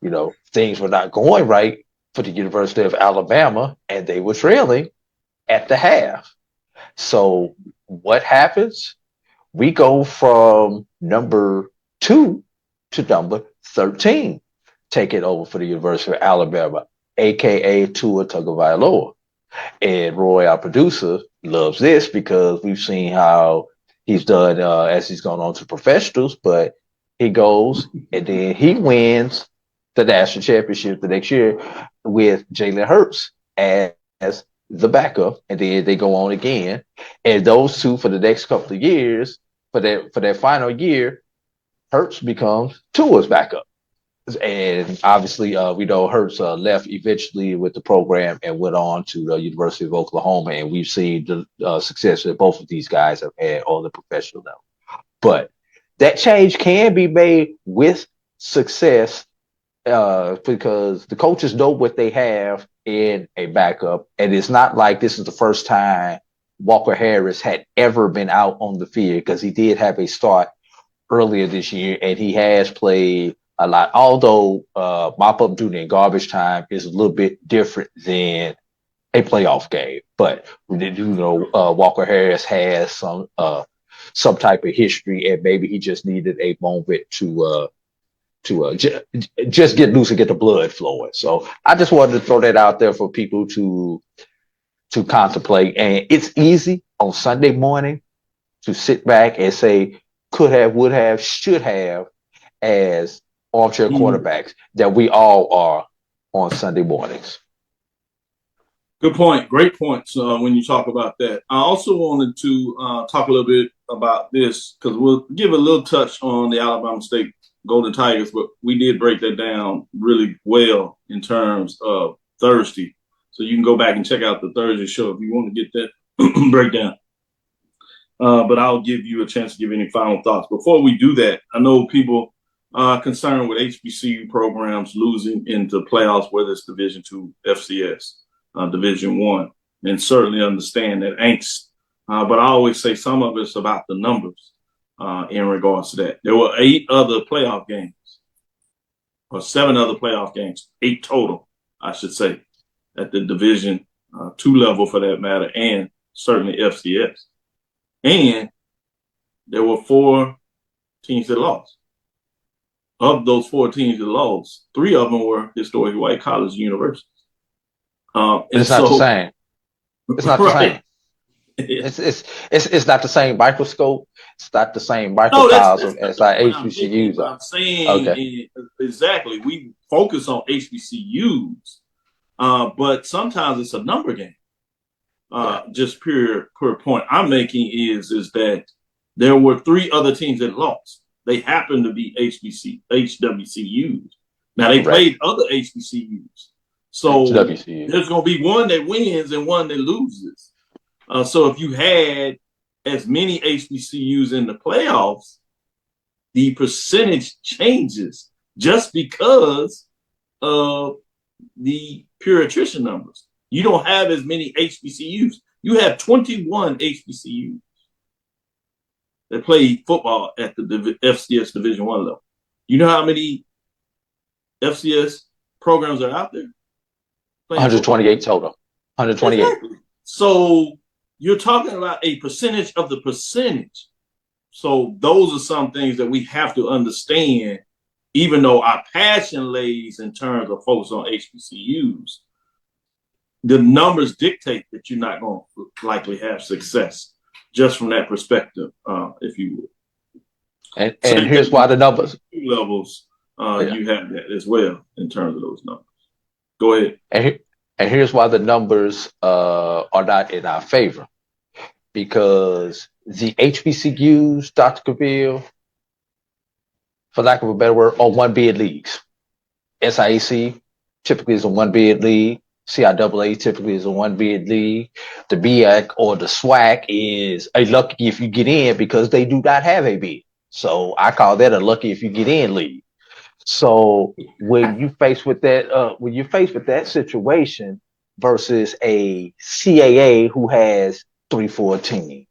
you know, things were not going right for the University of Alabama, and they were trailing at the half. So what happens? We go from number 2 to number 13, taking over for the University of Alabama, a.k.a. Tua Tagovailoa. And Roy, our producer, loves this because we've seen how he's done as he's gone on to professionals, but he goes and then he wins the national championship the next year with Jalen Hurts as the backup, and then they go on again. And those two, for the next couple of years, for their final year, Hurts becomes Tua's backup. And obviously, we know Hurts left eventually with the program and went on to the University of Oklahoma, and we've seen the success that both of these guys have had on the professional level. But that change can be made with success because the coaches know what they have in a backup, and it's not like this is the first time Walker Harris had ever been out on the field, because he did have a start earlier this year, and he has played a lot. Although mop-up duty and garbage time is a little bit different than a playoff game, but you know, Walker Harris has some type of history, and maybe he just needed a moment to just get loose and get the blood flowing. So I just wanted to throw that out there for people to contemplate. And it's easy on Sunday morning to sit back and say could have, would have, should have, as armchair quarterbacks that we all are on Sunday mornings. Good point. Great points when you talk about that. I also wanted to talk a little bit about this, because we'll give a little touch on the Alabama State Golden Tigers, but we did break that down really well in terms of Thursday. So you can go back and check out the Thursday show if you want to get that breakdown. But I'll give you a chance to give any final thoughts. Before we do that, I know people are concerned with HBCU programs losing into playoffs, whether it's Division II, FCS, Division I, and certainly understand that angst. But I always say some of it's about the numbers in regards to that. There were 8 other playoff games, or 7 other playoff games, 8 total, I should say, at the Division II level for that matter, and certainly FCS. And there were 4 teams that lost. Of those 4 teams that lost, 3 of them were historic white college universities. It's not the same. It's not the same. It's not the same microscope. It's not the same microcosm as our HBCUs are. I'm saying exactly. We focus on HBCUs, but sometimes it's a number game. Just pure point I'm making is that there were 3 other teams that lost. They happen to be HWCUs. Now they played other HBCUs. So there's going to be one that wins and one that loses. So if you had as many HBCUs in the playoffs, the percentage changes just because of the pure attrition numbers. You don't have as many HBCUs. You have 21 HBCUs that play football at the FCS Division I level. You know how many FCS programs are out there? 128 total. 128. Exactly. So you're talking about a percentage of the percentage. So those are some things that we have to understand, even though our passion lays in terms of focus on HBCUs. The numbers dictate that you're not going to likely have success just from that perspective, if you would. And here's why the numbers. Levels, you have that as well in terms of those numbers. Go ahead. And here's why the numbers are not in our favor. Because the HBCUs, Dr. Cavil, for lack of a better word, are 1-bid leagues. SIAC typically is a 1-bid league. CIAA typically is a 1-bid league. The MEAC or the SWAC is a lucky if you get in because they do not have a bid. So I call that a lucky if you get in league. So when you face with that, situation versus a CAA who has 3-4 teams,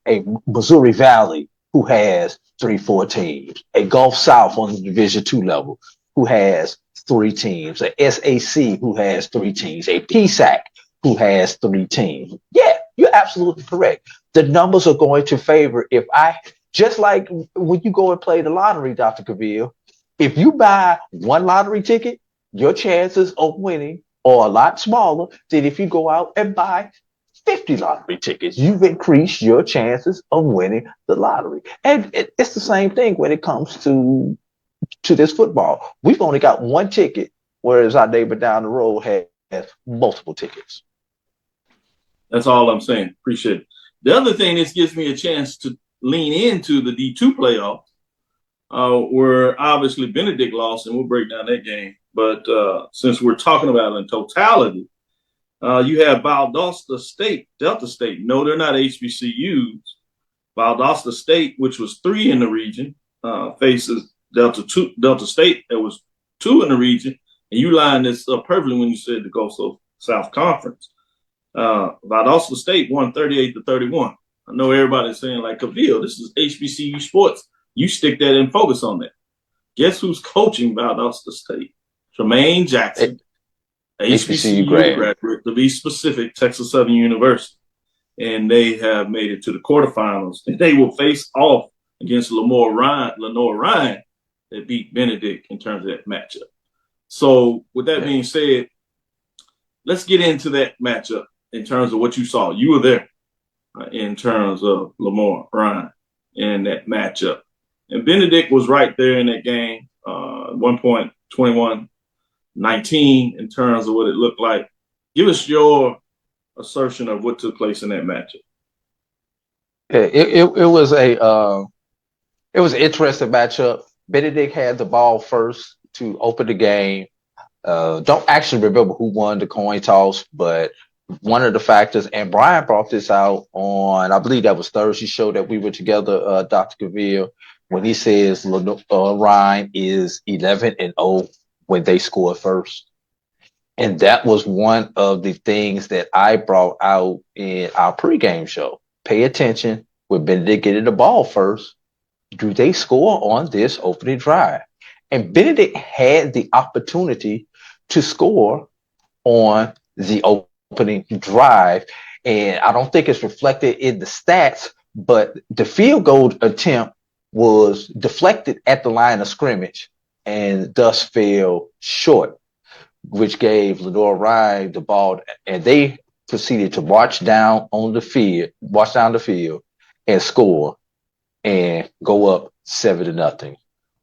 a Missouri Valley who has 3-4 teams, a Gulf South on the Division II level who has 3 teams, a SAC who has 3 teams, a PSAC who has 3 teams. Yeah, you're absolutely correct. The numbers are going to favor just like when you go and play the lottery, Dr. Cavil, if you buy 1 lottery ticket, your chances of winning are a lot smaller than if you go out and buy 50 lottery tickets. You've increased your chances of winning the lottery. And it's the same thing when it comes to this football. We've only got 1 ticket, whereas our neighbor down the road has multiple tickets. That's all I'm saying. Appreciate it. The other thing, this gives me a chance to lean into the D2 playoffs, where obviously Benedict lost, and we'll break down that game. But since we're talking about it in totality, you have Valdosta State, Delta State. No, they're not HBCUs. Valdosta State, which was 3 in the region, faces Delta State, that was 2 in the region, and you lined this up perfectly when you said the Gulf South Conference. Valdosta State won 38-31. I know everybody's saying like, Cavil, this is HBCU sports. You stick that and focus on that. Guess who's coaching Valdosta State? Tremaine Jackson, HBCU graduate, to be specific, Texas Southern University. And they have made it to the quarterfinals, and they will face off against Lenoir-Rhyne that beat Benedict in terms of that matchup. So with that being said, let's get into that matchup in terms of what you saw. You were there in terms of Lenoir-Rhyne and that matchup. And Benedict was right there in that game, 1 point, 21-19 in terms of what it looked like. Give us your assertion of what took place in that matchup. It was an interesting matchup. Benedict had the ball first to open the game. Don't actually remember who won the coin toss, but one of the factors, and Brian brought this out on, I believe that was Thursday show that we were together, Dr. Cavil, when he says Lenoir-Rhyne is 11-0 when they score first. And that was one of the things that I brought out in our pregame show. Pay attention when Benedict getting the ball first. Do they score on this opening drive? And Benedict had the opportunity to score on the opening drive. And I don't think it's reflected in the stats, but the field goal attempt was deflected at the line of scrimmage and thus fell short, which gave Lenoir-Rhyne the ball, and they proceeded to march down the field and score and go up 7-0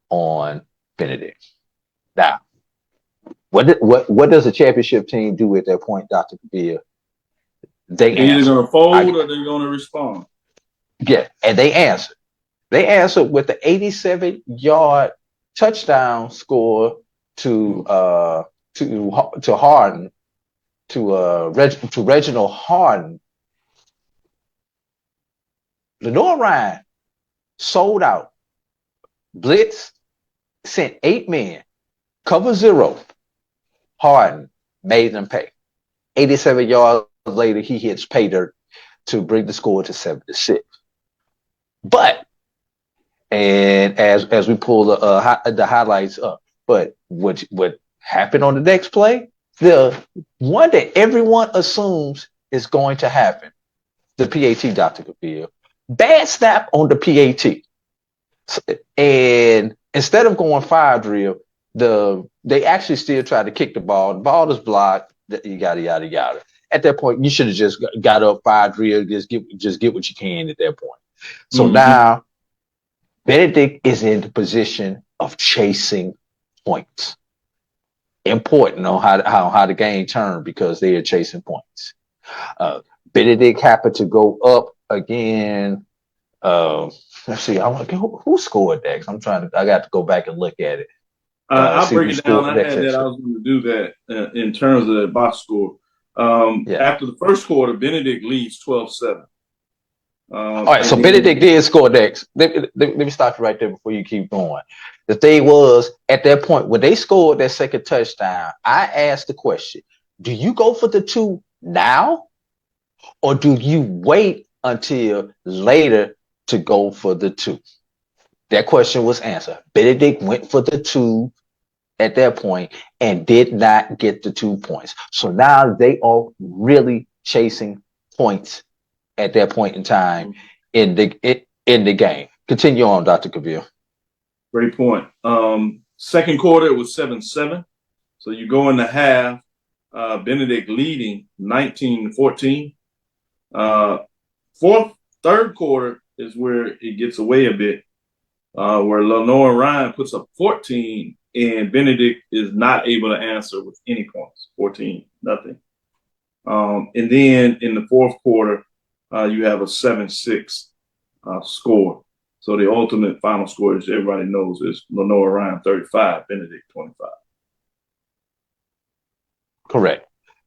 on Benedict. Now, what does a championship team do at that point, Dr. Cavil? They're either going to fold or they're going to respond. Yeah, and they answered. They answered with the 87-yard touchdown score to Harden, to Reginald Harden. Lenoir-Rhyne sold out. Blitz sent 8 men, cover 0. Harden made them pay. 87 yards later, he hits pay dirt to bring the score to 7-6. But, and as we pull the highlights up, but what happened on the next play, the one that everyone assumes is going to happen, the PAT, Dr. Cavil, bad snap on the PAT. And instead of going 5 drill, they actually still tried to kick the ball. The ball is blocked, yada, yada, yada. At that point, you should have just got up 5 drill, just get what you can at that point. So now Benedict is in the position of chasing points. Important on how the game turned because they are chasing points. Benedict happened to go up again. Let's see, who scored next? I got to go back and look at it. I'll break it down. I was going to do that in terms of the box score. After the first quarter, Benedict leads 12-7. All right, so Benedict did score next. Let me stop you right there before you keep going. The thing was, at that point, when they scored that second touchdown, I asked the question, do you go for the 2 now? Or do you wait until later to go for the 2? That question was answered. Benedict went for the 2 at that point and did not get the 2 points. So now they are really chasing points at that point in time in the game. Continue on, Dr. Cavil. Great point. Second quarter, it was 7-7. So you go in the half, Benedict leading 19-14. Third quarter is where it gets away a bit, where Lenoir-Rhyne puts up 14 and Benedict is not able to answer with any points, 14-0. And then in the fourth quarter, you have a 7-6 score. So the ultimate final score, as everybody knows, is Lenoir-Rhyne 35, Benedict 25.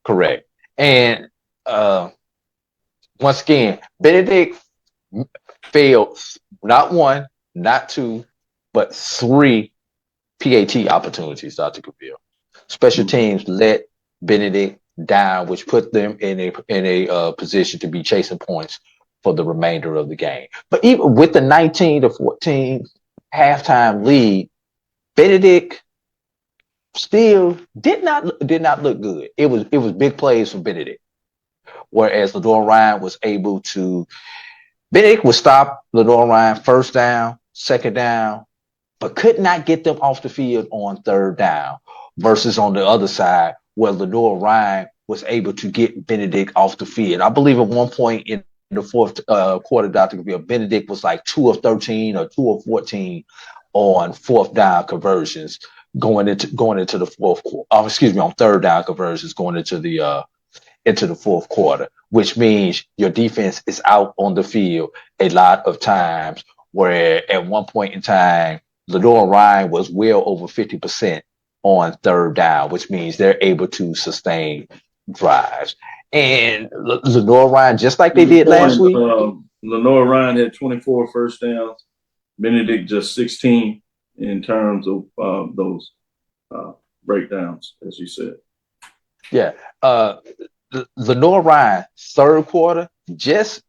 Correct. And once again, Benedict failed not 1, not 2, but 3 PAT opportunities, Dr. Cavil. Special teams let Benedict down, which put them in a position to be chasing points for the remainder of the game. But even with the 19-14 halftime lead, Benedict still did not look good. It was big plays from Benedict, whereas Lenoir-Rhyne was able to. Benedict would stop Lenoir-Rhyne first down, second down, but could not get them off the field on third down. Versus on the other side, where Lenoir-Rhyne was able to get Benedict off the field. I believe at one point in the fourth quarter, Dr. Cavil, Benedict was like 2 of 13 or 2 of 14 on fourth down conversions going into the fourth quarter. On third down conversions going into the fourth quarter, which means your defense is out on the field a lot of times. Where at one point in time, Lenoir-Rhyne was well over 50% on third down, which means they're able to sustain drives. And Lenoir-Rhyne, just like they did last week. Lenoir-Rhyne had 24 first downs. Benedict just 16 in terms of those breakdowns, as you said. Yeah. Lenoir-Rhyne, third quarter, just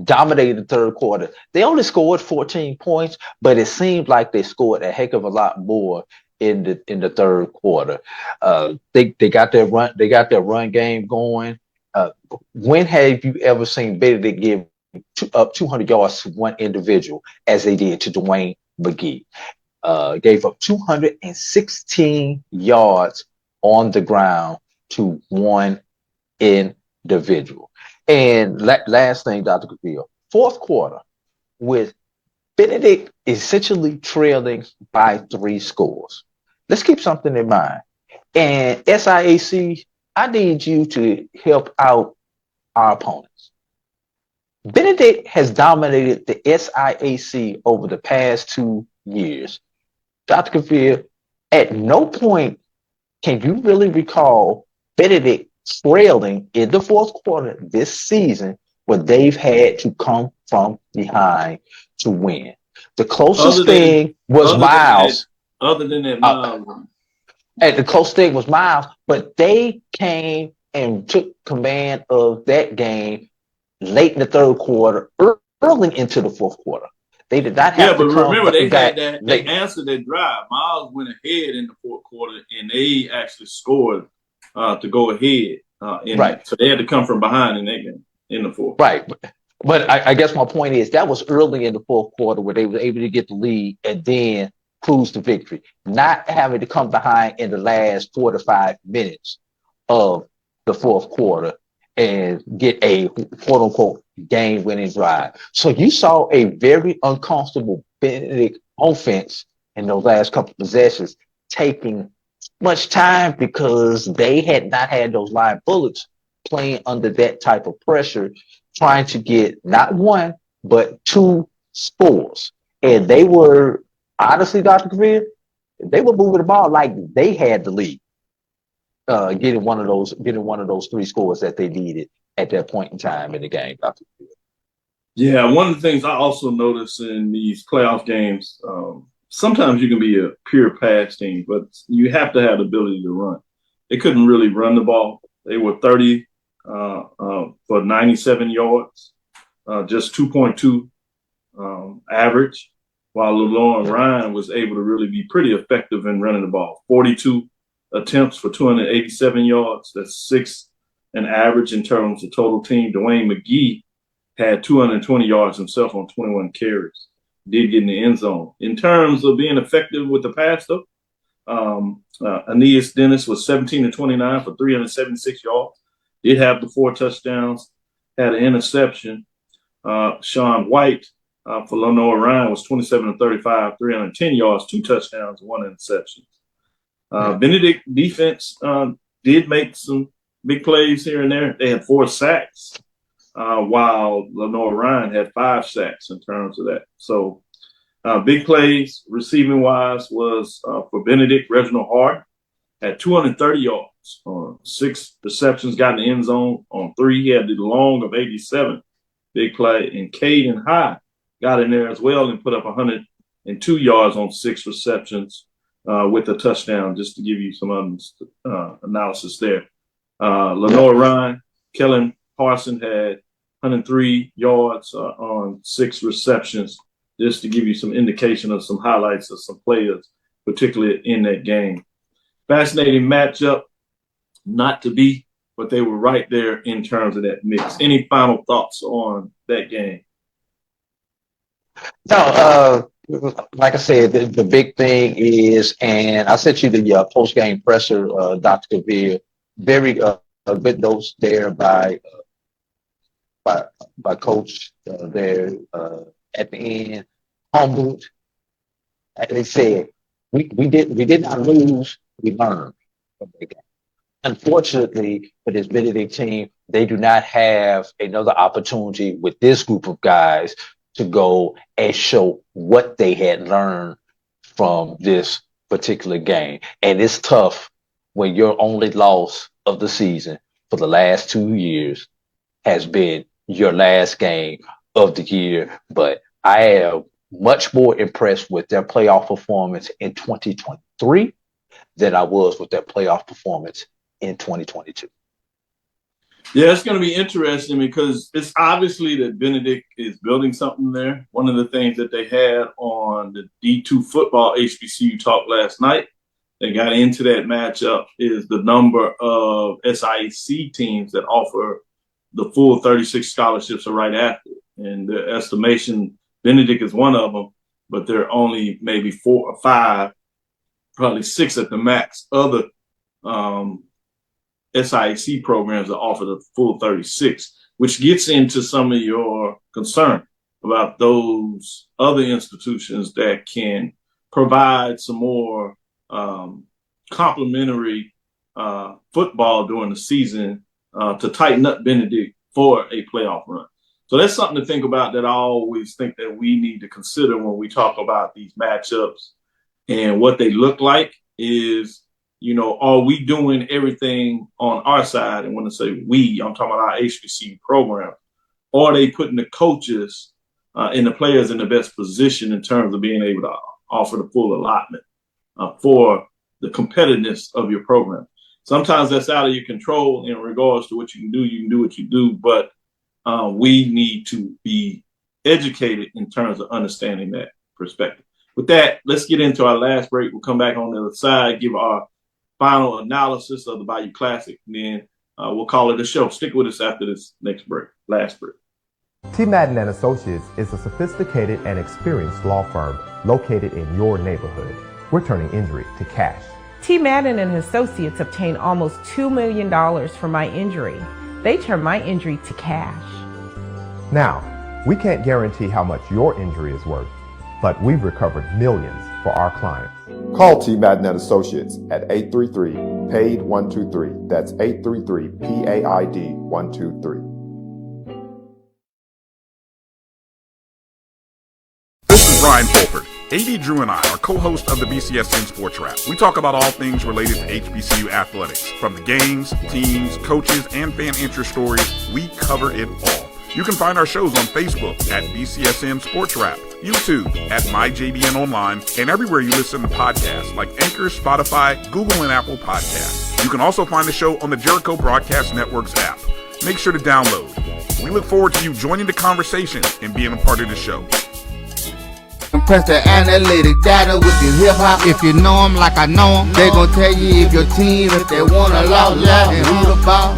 dominated the third quarter. They only scored 14 points, but it seemed like they scored a heck of a lot more in the third quarter. They got their run game going. When have you ever seen Benedict give up 200 yards to one individual as they did to Dwayne McGee? Gave up 216 yards on the ground to one individual. And last thing, Dr. Cavil, fourth quarter, with Benedict essentially trailing by 3 scores. Let's keep something in mind. And SIAC, I need you to help out our opponents. Benedict has dominated the SIAC over the past 2 years. Dr. Cavil, at no point can you really recall Benedict trailing in the fourth quarter this season where they've had to come from behind to win. The closest thing was Miles. Other than that, Miles. And the close thing was Miles, but they came and took command of that game late in the third quarter, early into the fourth quarter. They did not have to come. Yeah, but remember, they answered their drive. Miles went ahead in the fourth quarter, and they actually scored to go ahead. Right. So they had to come from behind in that game, in the fourth. Right. But I guess my point is that was early in the fourth quarter where they were able to get the lead and then cruise to victory, not having to come behind in the last 4 to 5 minutes of the fourth quarter and get a quote unquote game winning drive. So you saw a very uncomfortable Benedict offense in those last couple of possessions taking much time because they had not had those live bullets playing under that type of pressure, trying to get not 1, but 2 scores. And they were, honestly, Dr. Cavil, they were moving the ball like they had the lead, getting one of those 3 scores that they needed at that point in time in the game, Dr. Cavil. Yeah, one of the things I also notice in these playoff games, sometimes you can be a pure pass team, but you have to have the ability to run. They couldn't really run the ball. They were 30 for 97 yards, just 2.2 average, while Lenoir-Rhyne was able to really be pretty effective in running the ball. 42 attempts for 287 yards. That's 6 an average in terms of total team. Dwayne McGee had 220 yards himself on 21 carries. Did get in the end zone. In terms of being effective with the pass, though, Aeneas Dennis was 17 to 29 for 376 yards. Did have the 4 touchdowns, had an interception. Sean White for Lenoir-Rhyne was 27 to 35, 310 yards, 2 touchdowns, 1 interception. Benedict defense did make some big plays here and there. They had 4 sacks, while Lenoir-Rhyne had 5 sacks in terms of that. So big plays receiving wise was for Benedict. Reginald Hart had 230 yards on 6 receptions, got in the end zone on 3. He had the long of 87, big play. And Caden High got in there as well and put up 102 yards on 6 receptions with a touchdown, just to give you some analysis there. Lenoir-Rhyne, Kellen Parson had 103 yards on 6 receptions, just to give you some indication of some highlights of some players, particularly in that game. Fascinating matchup, not to be, but they were right there in terms of that mix. Any final thoughts on that game? No, like I said, the big thing is, and I sent you the post-game presser, Dr. Cavil, very good notes there by Coach there at the end, humbled. As they said, we did not lose, we learned from the game. Unfortunately, for this Benedict team, they do not have another opportunity with this group of guys to go and show what they had learned from this particular game. And it's tough when your only loss of the season for the last 2 years has been your last game of the year, but I am much more impressed with their playoff performance in 2023 than I was with their playoff performance in 2022. Yeah, it's going to be interesting because it's obviously that Benedict is building something there. One of the things that they had on the D2 football HBCU talk last night, they got into that matchup, is the number of SIAC teams that offer the full 36 scholarships are right after. And the estimation, Benedict is one of them, but there are only maybe 4 or 5, probably 6 at the max, other SIAC programs that offer the full 36, which gets into some of your concern about those other institutions that can provide some more complimentary football during the season to tighten up Benedict for a playoff run. So that's something to think about that I always think that we need to consider when we talk about these matchups. And what they look like is, you know, are we doing everything on our side? And when I say we, I'm talking about our HBCU program. Or are they putting the coaches and the players in the best position in terms of being able to offer the full allotment for the competitiveness of your program? Sometimes that's out of your control in regards to what you can do. You can do what you do, but we need to be educated in terms of understanding that perspective. With that, let's get into our last break. We'll come back on the other side, give our final analysis of the Bayou Classic, and then we'll call it a show. Stick with us after this next break, last break. T. Madden and Associates is a sophisticated and experienced law firm located in your neighborhood. We're turning injury to cash. T. Madden and Associates obtained almost $2 million for my injury. They turned my injury to cash. Now, we can't guarantee how much your injury is worth, but we've recovered millions for our clients. Call T. Madden and Associates at 833-PAID-123. That's 833-PAID-123. This is Brian Fulford. AD Drew and I are co-hosts of the BCSN SportsWrap. We talk about all things related to HBCU athletics. From the games, teams, coaches, and fan interest stories, we cover it all. You can find our shows on Facebook at BCSN SportsWrap, YouTube at MyJBN Online, and everywhere you listen to podcasts like Anchor, Spotify, Google, and Apple Podcasts. You can also find the show on the Jericho Broadcast Network's app. Make sure to download. We look forward to you joining the conversation and being a part of the show. Compress the analytic data with your hip-hop. If you know them like I know them, they gon' tell you if your team, if they want a lot, and who the ball.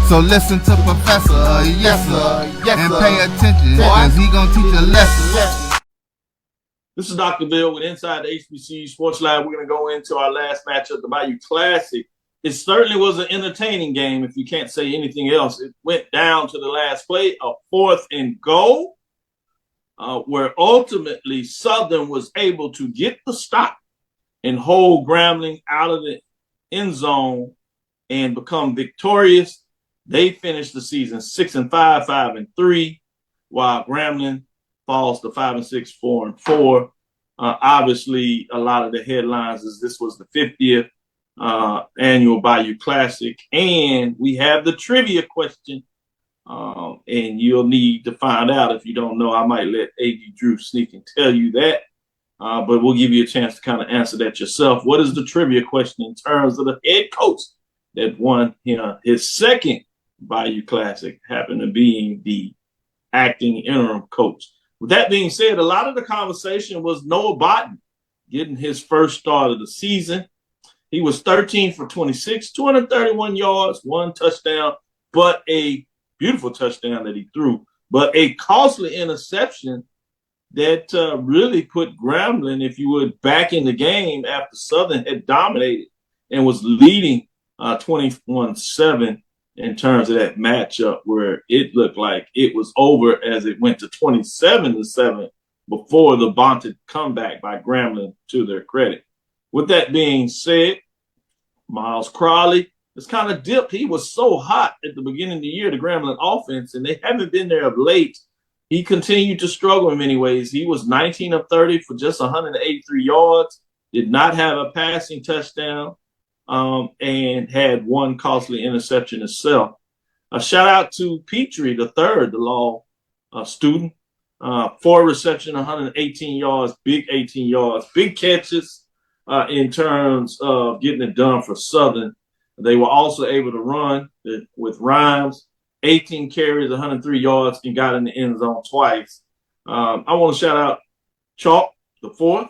So listen to Professor, yes sir, and pay attention, cause he gon' teach a lesson. This is Dr. Bill with Inside the HBCU Sports Lab. We're gonna go into our last matchup, the Bayou Classic. It certainly was an entertaining game, if you can't say anything else. It went down to the last play, a 4th and goal. Where ultimately Southern was able to get the stop and hold Grambling out of the end zone and become victorious. They finished the season 6-5, 5-3, while Grambling falls to 5-6, 4-4. Obviously, a lot of the headlines is this was the 50th annual Bayou Classic, and we have the trivia question. And you'll need to find out. If you don't know, I might let AD Drew sneak and tell you that. But we'll give you a chance to kind of answer that yourself. What is the trivia question in terms of the head coach that won his second Bayou Classic, happened to be the acting interim coach? With that being said, a lot of the conversation was Noah Botten getting his first start of the season. He was 13 for 26, 231 yards, 1 touchdown, but a beautiful touchdown that he threw, but a costly interception that really put Grambling, if you would, back in the game after Southern had dominated and was leading 21-7 in terms of that matchup, where it looked like it was over as it went to 27-7 before the vaunted comeback by Grambling, to their credit. With that being said, Miles Crowley, it's kind of dipped. He was so hot at the beginning of the year, the Grambling offense, and they haven't been there of late. He continued to struggle in many ways. He was 19 of 30 for just 183 yards, did not have a passing touchdown. and had one costly interception itself. A shout out to Petrie the third, the law student. 4 reception, 118 yards, big 18 yards, big catches in terms of getting it done for Southern. They were also able to run with Rhymes, 18 carries, 103 yards, and got in the end zone twice. I want to shout out Chalk the fourth,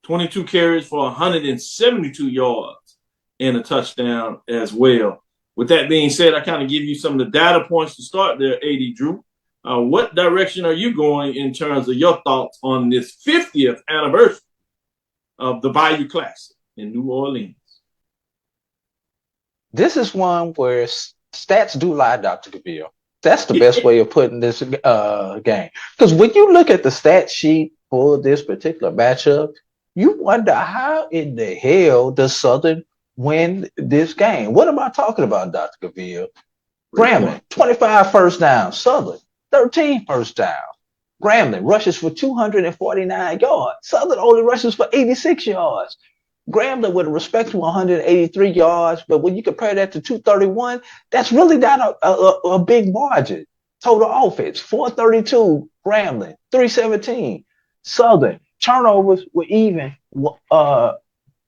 22 carries for 172 yards and a touchdown as well. With that being said, I kind of give you some of the data points to start there, AD Drew. What direction are you going in terms of your thoughts on this 50th anniversary of the Bayou Classic in New Orleans? This is one where stats do lie, Dr. Cavil. That's the best way of putting this game. Because when you look at the stat sheet for this particular matchup, you wonder how in the hell does Southern win this game? What am I talking about, Dr. Cavil? Grambling, 25 first downs. Southern, 13 first downs. Grambling rushes for 249 yards. Southern only rushes for 86 yards. Grambling with a respectable 183 yards, but when you compare that to 231, that's really not a big margin. Total offense, 432, Grambling, 317. Southern, turnovers were even,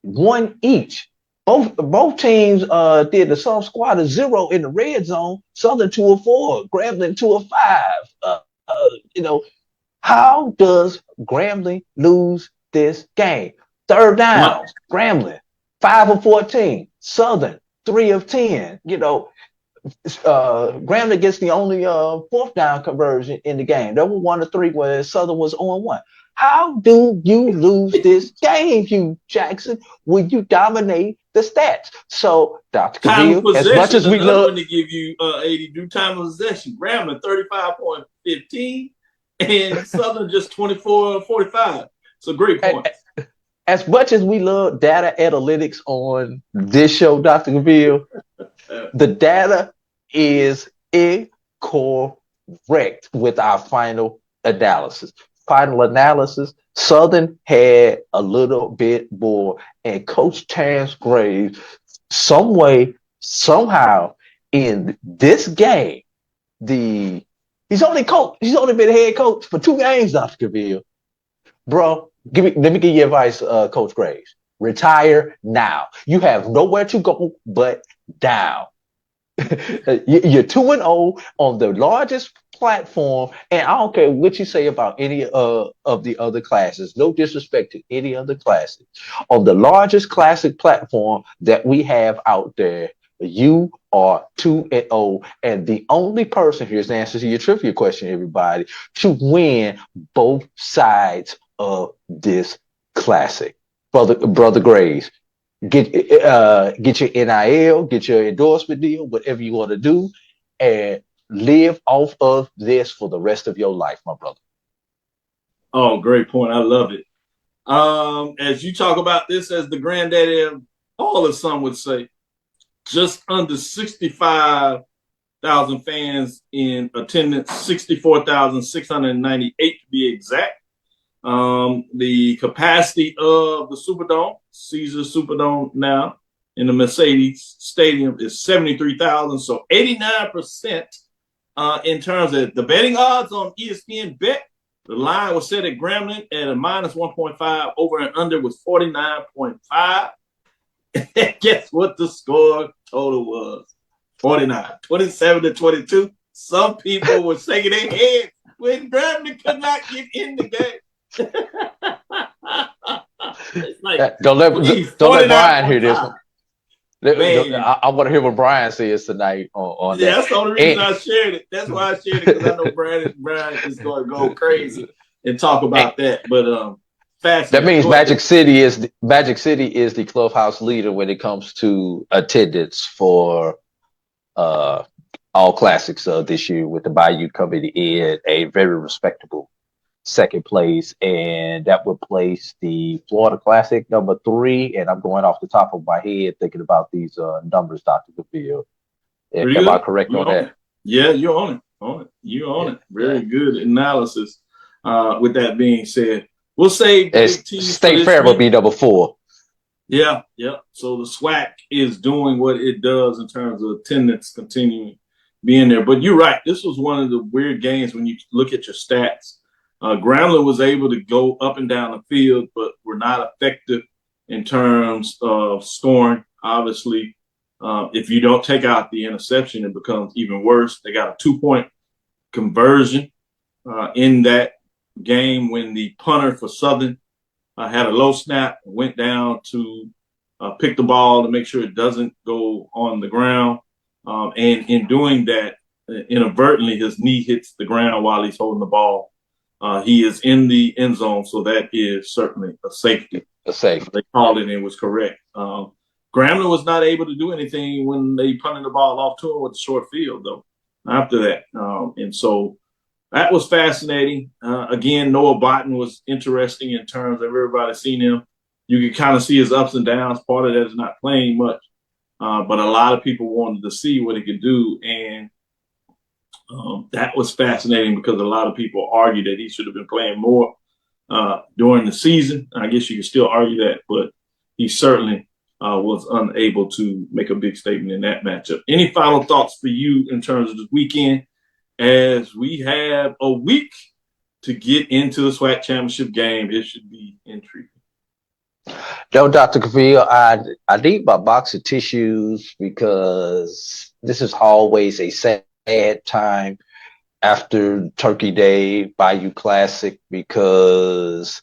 one each. Both teams did the sum squad of 0 in the red zone. Southern 2 of 4, Grambling 2 of 5. How does Grambling lose this game? Third down, Grambling, 5 of 14. Southern, 3 of 10. Grambling gets the only fourth down conversion in the game. There were 1 of 3 where Southern was on 1. How do you lose this game, Hugh Jackson, when you dominate the stats? So, Dr. Cavil, as much as we love to give you 80 do time of possession, Grambling 35.15 and Southern just 24.45. It's a great point. As much as we love data analytics on this show, Dr. Cavil, the data is incorrect with our final analysis. Southern had a little more, and Coach Terrence Graves, some way, somehow, in this game, he's only been head coach for 2 games, Dr. Cavil. Bro, let me give you advice, Coach Graves. Retire now. You have nowhere to go but down. You're 2-0 on the largest platform, and I don't care what you say about any of the other classes. No disrespect to any other classes. On the largest classic platform that we have out there, you are 2-0, and the only person, here's the answer to your trivia question, everybody, to win both sides of this classic. Brother Graves, get your NIL, get your endorsement deal, whatever you want to do, and live off of this for the rest of your life, my brother. Oh, great point. I love it. As you talk about this as the granddaddy of all, as some would say, just under 65,000 fans in attendance, 64,698 to be exact. The capacity of the Superdome, Caesar Superdome now in the Mercedes Stadium is 73,000. So 89% in terms of the betting odds on ESPN Bet. The line was set at Grambling at a minus 1.5. Over and under was 49.5. Guess what the score total was? 49. 27-22. Some people were shaking their heads when Grambling could not get in the game. Don't let Brian hear this one. I want to hear what Brian says tonight on that. That's the only reason I shared it. That's why I shared it, because I know Brian is going to go crazy and talk about that. But that means Magic City is the clubhouse leader when it comes to attendance for all classics this year, with the Bayou coming in a very respectable second place, and that would place the Florida Classic number 3. And I'm going off the top of my head thinking about these numbers, Dr. Cavil. Am I correct on that? Yeah, you're on it. You're on it. Very good analysis. With that being said, we'll say State Fair will be number 4. Yeah. So the SWAC is doing what it does in terms of attendance continuing being there. But you're right. This was one of the weird games when you look at your stats. Grambling was able to go up and down the field, but were not effective in terms of scoring. Obviously, if you don't take out the interception, it becomes even worse. They got a 2-point conversion in that game when the punter for Southern had a low snap and went down to pick the ball to make sure it doesn't go on the ground. And in doing that, inadvertently, his knee hits the ground while he's holding the ball. He is in the end zone, so that is certainly a safety. A safety. They called it and it was correct. Grambling was not able to do anything when they punted the ball off to him with the short field, though, after that. And so that was fascinating. Again, Noah Botten was interesting in terms of everybody seen him. You can kind of see his ups and downs. Part of that is not playing much. But a lot of people wanted to see what he could do. And that was fascinating because a lot of people argue that he should have been playing more during the season. I guess you could still argue that, but he certainly was unable to make a big statement in that matchup. Any final thoughts for you in terms of this weekend as we have a week to get into the SWAC championship game? It should be intriguing. No, Dr. Cavil, I need my box of tissues because this is always a sad time after Turkey Day, Bayou Classic, because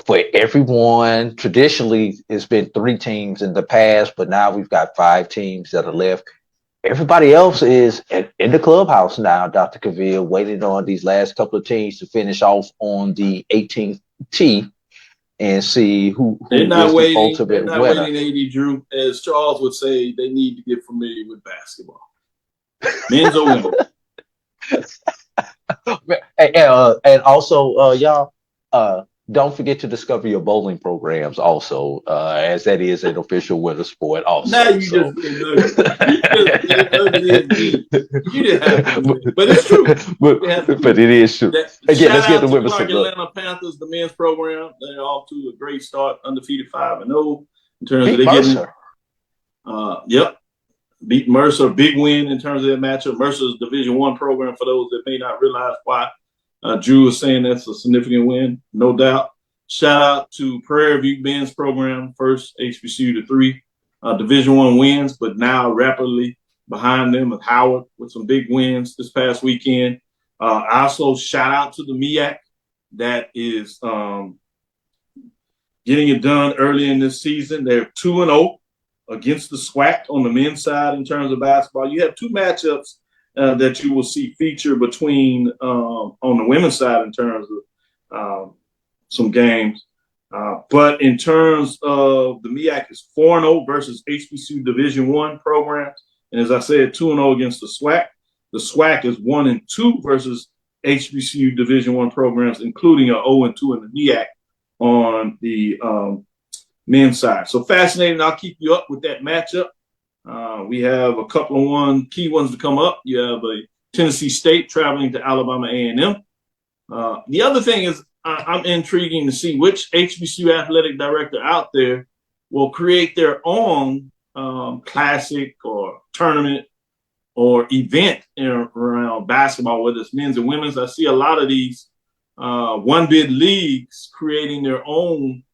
for everyone, traditionally it's been 3 teams in the past, but now we've got 5 teams that are left. Everybody else is in the clubhouse now, Dr. Cavil, waiting on these last couple of teams to finish off on the 18th tee and see who they're not is waiting. the ultimate They're not winner. waiting, AD Drew. As Charles would say, they need to get familiar with basketball. Men's or women. And also, y'all, don't forget to discover your bowling programs also, as that is an official winter sport also. Now you just you didn't have to, but it's true. But it is true. Again, let's get the women's Clark Atlanta Panthers, the men's program. They're off to a great start, undefeated 5-0 in terms of they getting. Yep, beat Mercer, big win in terms of that matchup. Mercer's Division I program. For those that may not realize why Drew is saying that's a significant win, no doubt. Shout out to Prairie View men's program, first HBCU to 3 Division I wins, but now rapidly behind them with Howard with some big wins this past weekend. I also shout out to the MEAC that is getting it done early in this season. They're 2-0 against the SWAC on the men's side in terms of basketball. You have 2 matchups that you will see feature between on the women's side in terms of some games. But in terms of the MEAC is 4-0 versus HBCU Division I programs. And as I said, 2-0 against the SWAC. The SWAC is 1-2 versus HBCU Division I programs, including a 0-2 in the MEAC on the men's side. So fascinating. I'll keep you up with that matchup. We have a couple of key ones to come up. You have a Tennessee State traveling to Alabama A&M. The other thing is I'm intriguing to see which HBCU athletic director out there will create their own classic or tournament or event around basketball, whether it's men's and women's. I see a lot of these one-bid leagues creating their own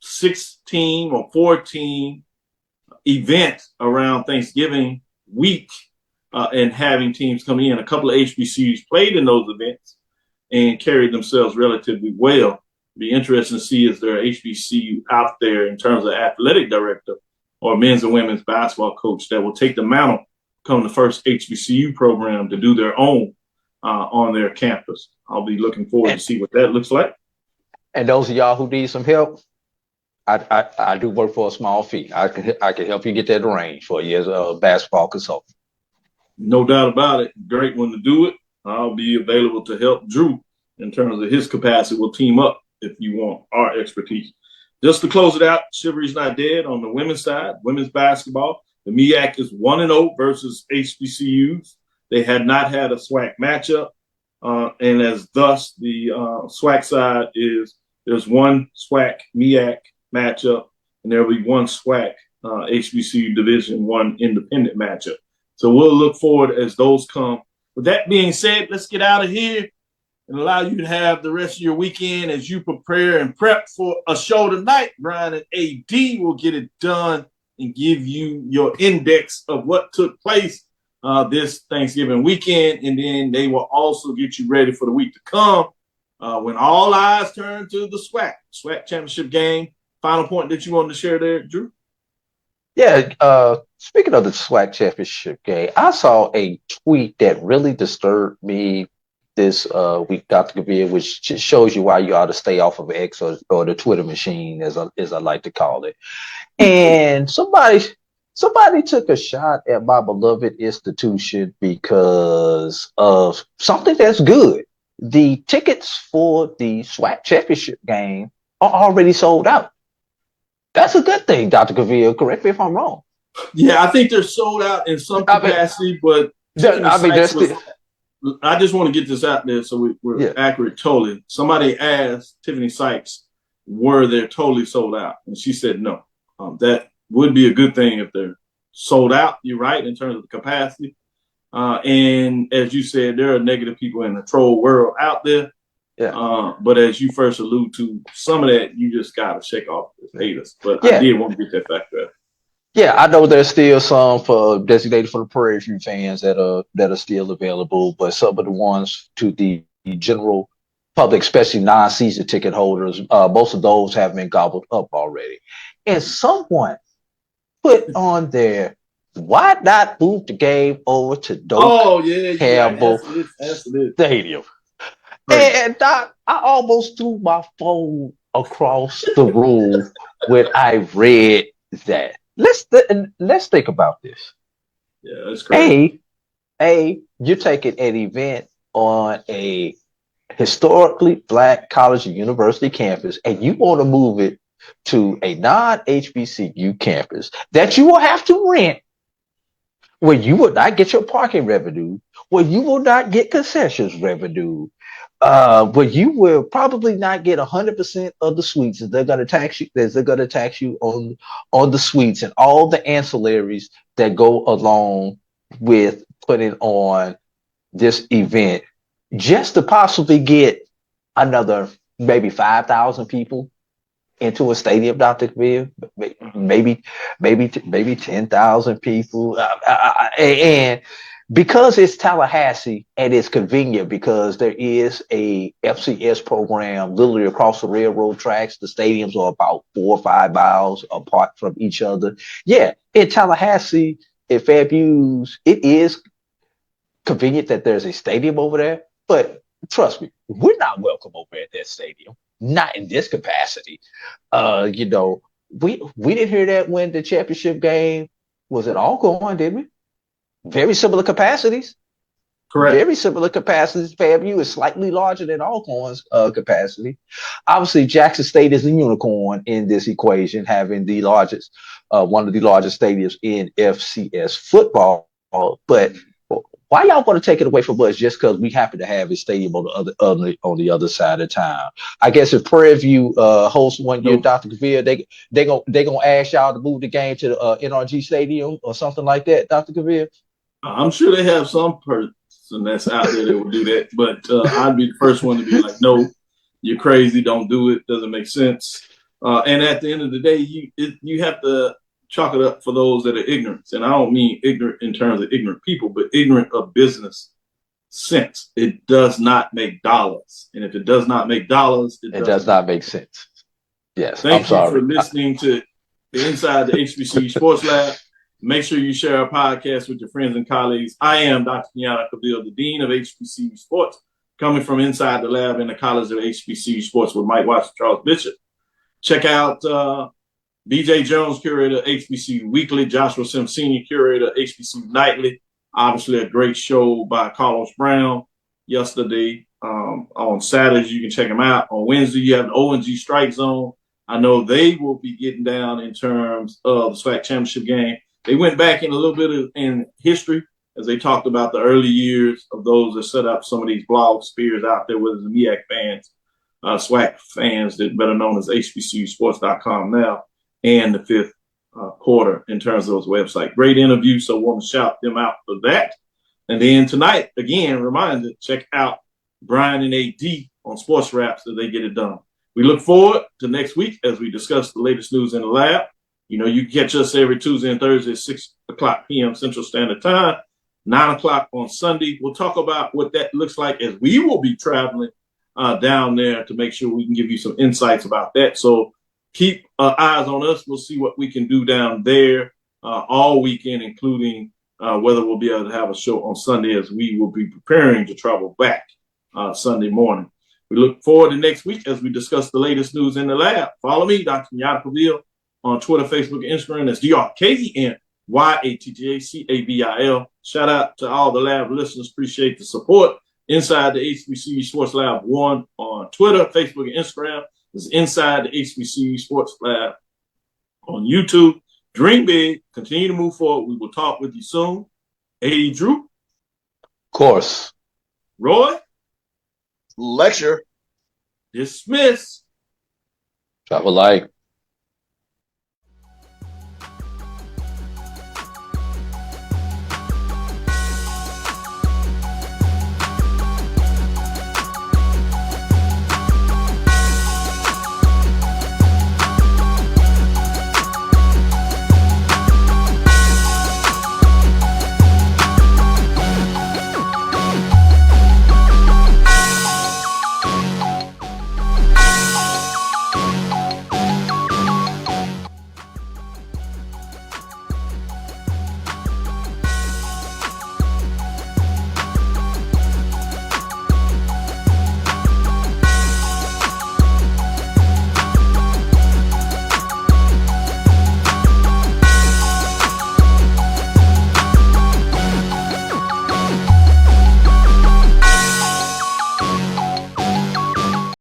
6-team or 4-team event around Thanksgiving week and having teams come in. A couple of HBCUs played in those events and carried themselves relatively well. Be interesting to see is there an HBCU out there in terms of athletic director or men's and women's basketball coach that will take the mantle come the first HBCU program to do their own on their campus. I'll be looking forward to see what that looks like. And those of y'all who need some help, I do work for a small fee. I can help you get that arranged for you as a basketball consultant. No doubt about it. Great one to do it. I'll be available to help Drew in terms of his capacity. We'll team up if you want our expertise. Just to close it out, Chivalry's not dead on the women's side, women's basketball. The MEAC is 1-0 versus HBCUs. They had not had a SWAC matchup. And as thus the SWAC side is there's one SWAC MEAC matchup and there'll be one SWAC HBCU Division I independent matchup. So we'll look forward as those come. With that being said, let's get out of here and allow you to have the rest of your weekend as you prepare and prep for a show tonight. Brian and AD will get it done and give you your index of what took place this Thanksgiving weekend, and then they will also get you ready for the week to come when all eyes turn to the SWAC championship game. Final point that you wanted to share there, Drew? Yeah, speaking of the SWAC championship game, I saw a tweet that really disturbed me this week, Dr. Cavil, which just shows you why you ought to stay off of X or the Twitter machine, as I like to call it. And somebody took a shot at my beloved institution because of something that's good. The tickets for the SWAC championship game are already sold out. That's a good thing, Dr. Cavil. Correct me if I'm wrong. Yeah, I think they're sold out in some capacity, but I just want to get this out there so we're accurate totally. Somebody asked Tiffany Sykes, were they totally sold out? And she said no. That would be a good thing if they're sold out. You're right in terms of the capacity. And as you said, there are negative people in the troll world out there. Yeah. But as you first allude to, some of that you just got to shake off the haters. But I did want to get that fact there. Yeah, I know there's still some designated for the Prairie View fans that are still available, but some of the ones to the general public, especially non-season ticket holders, most of those have been gobbled up already. And someone put on there, why not move the game over to Doak Campbell Stadium? Right. And I almost threw my phone across the room when I read that. Let's think about this. Yeah, that's crazy. You're taking an event on a historically Black college or university campus, and you want to move it to a non-HBCU campus that you will have to rent, where you will not get your parking revenue, where you will not get concessions revenue, where you will probably not get 100% of the suites. They're going to tax you. They're going to tax you on the suites and all the ancillaries that go along with putting on this event, just to possibly get another maybe 5,000 people into a stadium, Dr. Cavil, maybe 10,000 people, and because it's Tallahassee and it's convenient because there is a FCS program literally across the railroad tracks. The stadiums are about 4 or 5 miles apart from each other. Yeah, in Tallahassee, in Fairviews, it is convenient that there's a stadium over there, but trust me, we're not welcome over at that stadium. Not in this capacity. We didn't hear that when the championship game was at Alcorn, did we? Very similar capacities. Correct. Very similar capacities. Fairview is slightly larger than Alcorn's capacity. Obviously, Jackson State is a unicorn in this equation, having the largest, one of the largest stadiums in FCS football. But why y'all want to take it away from us just because we happen to have a stadium on the other side of town? I guess if Prairie View hosts one year, Dr. Cavil, they gonna ask y'all to move the game to the NRG Stadium or something like that, Dr. Cavil. I'm sure they have some person that's out there that will do that, but I'd be the first one to be like, no, you're crazy, don't do it, doesn't make sense. And at the end of the day, you have to chalk it up for those that are ignorant. And I don't mean ignorant in terms of ignorant people, but ignorant of business sense. It does not make dollars. And if it does not make dollars, it does not make sense. Yes. Thank you for listening to the Inside the HBCU Sports Lab. Make sure you share our podcast with your friends and colleagues. I am Dr. Kenyatta Cavil, the Dean of HBCU Sports, coming from inside the lab in the College of HBCU Sports with Mike Watson, Charles Bishop. Check out BJ Jones, curator of HBCU Weekly, Joshua Sims Sr., curator of HBCU Nightly. Obviously, a great show by Carlos Brown yesterday. On Saturdays, you can check them out. On Wednesday, you have the ONG Strike Zone. I know they will be getting down in terms of the SWAC championship game. They went back in a little bit in history as they talked about the early years of those that set up some of these blog spheres out there, whether it's the MEAC fans, SWAC fans that better known as HBCUsports.com now. and the fifth quarter in terms of those websites. Great interview, so want to shout them out for that. And then tonight, again, reminder, check out Brian and AD on SportsWrap so they get it done. We look forward to next week as we discuss the latest news in the lab. You know, you can catch us every Tuesday and Thursday at 6 o'clock p.m. Central Standard Time, 9 o'clock on Sunday. We'll talk about what that looks like as we will be traveling down there to make sure we can give you some insights about that. So keep eyes on us. We'll see what we can do down there all weekend, including whether we'll be able to have a show on Sunday as we will be preparing to travel back Sunday morning. We look forward to next week as we discuss the latest news in the lab. Follow me, Dr. Kenyatta Cavil, on Twitter, Facebook, and Instagram. That's DrKenyattaCavil. Shout out to all the lab listeners. Appreciate the support. Inside the HBCU Sports Lab 1 on Twitter, Facebook, and Instagram. It's Inside the HBCU Sports Lab on YouTube. Dream big. Continue to move forward. We will talk with you soon. AD Drew. Of course. Roy. Lecture. Dismiss. Travel light.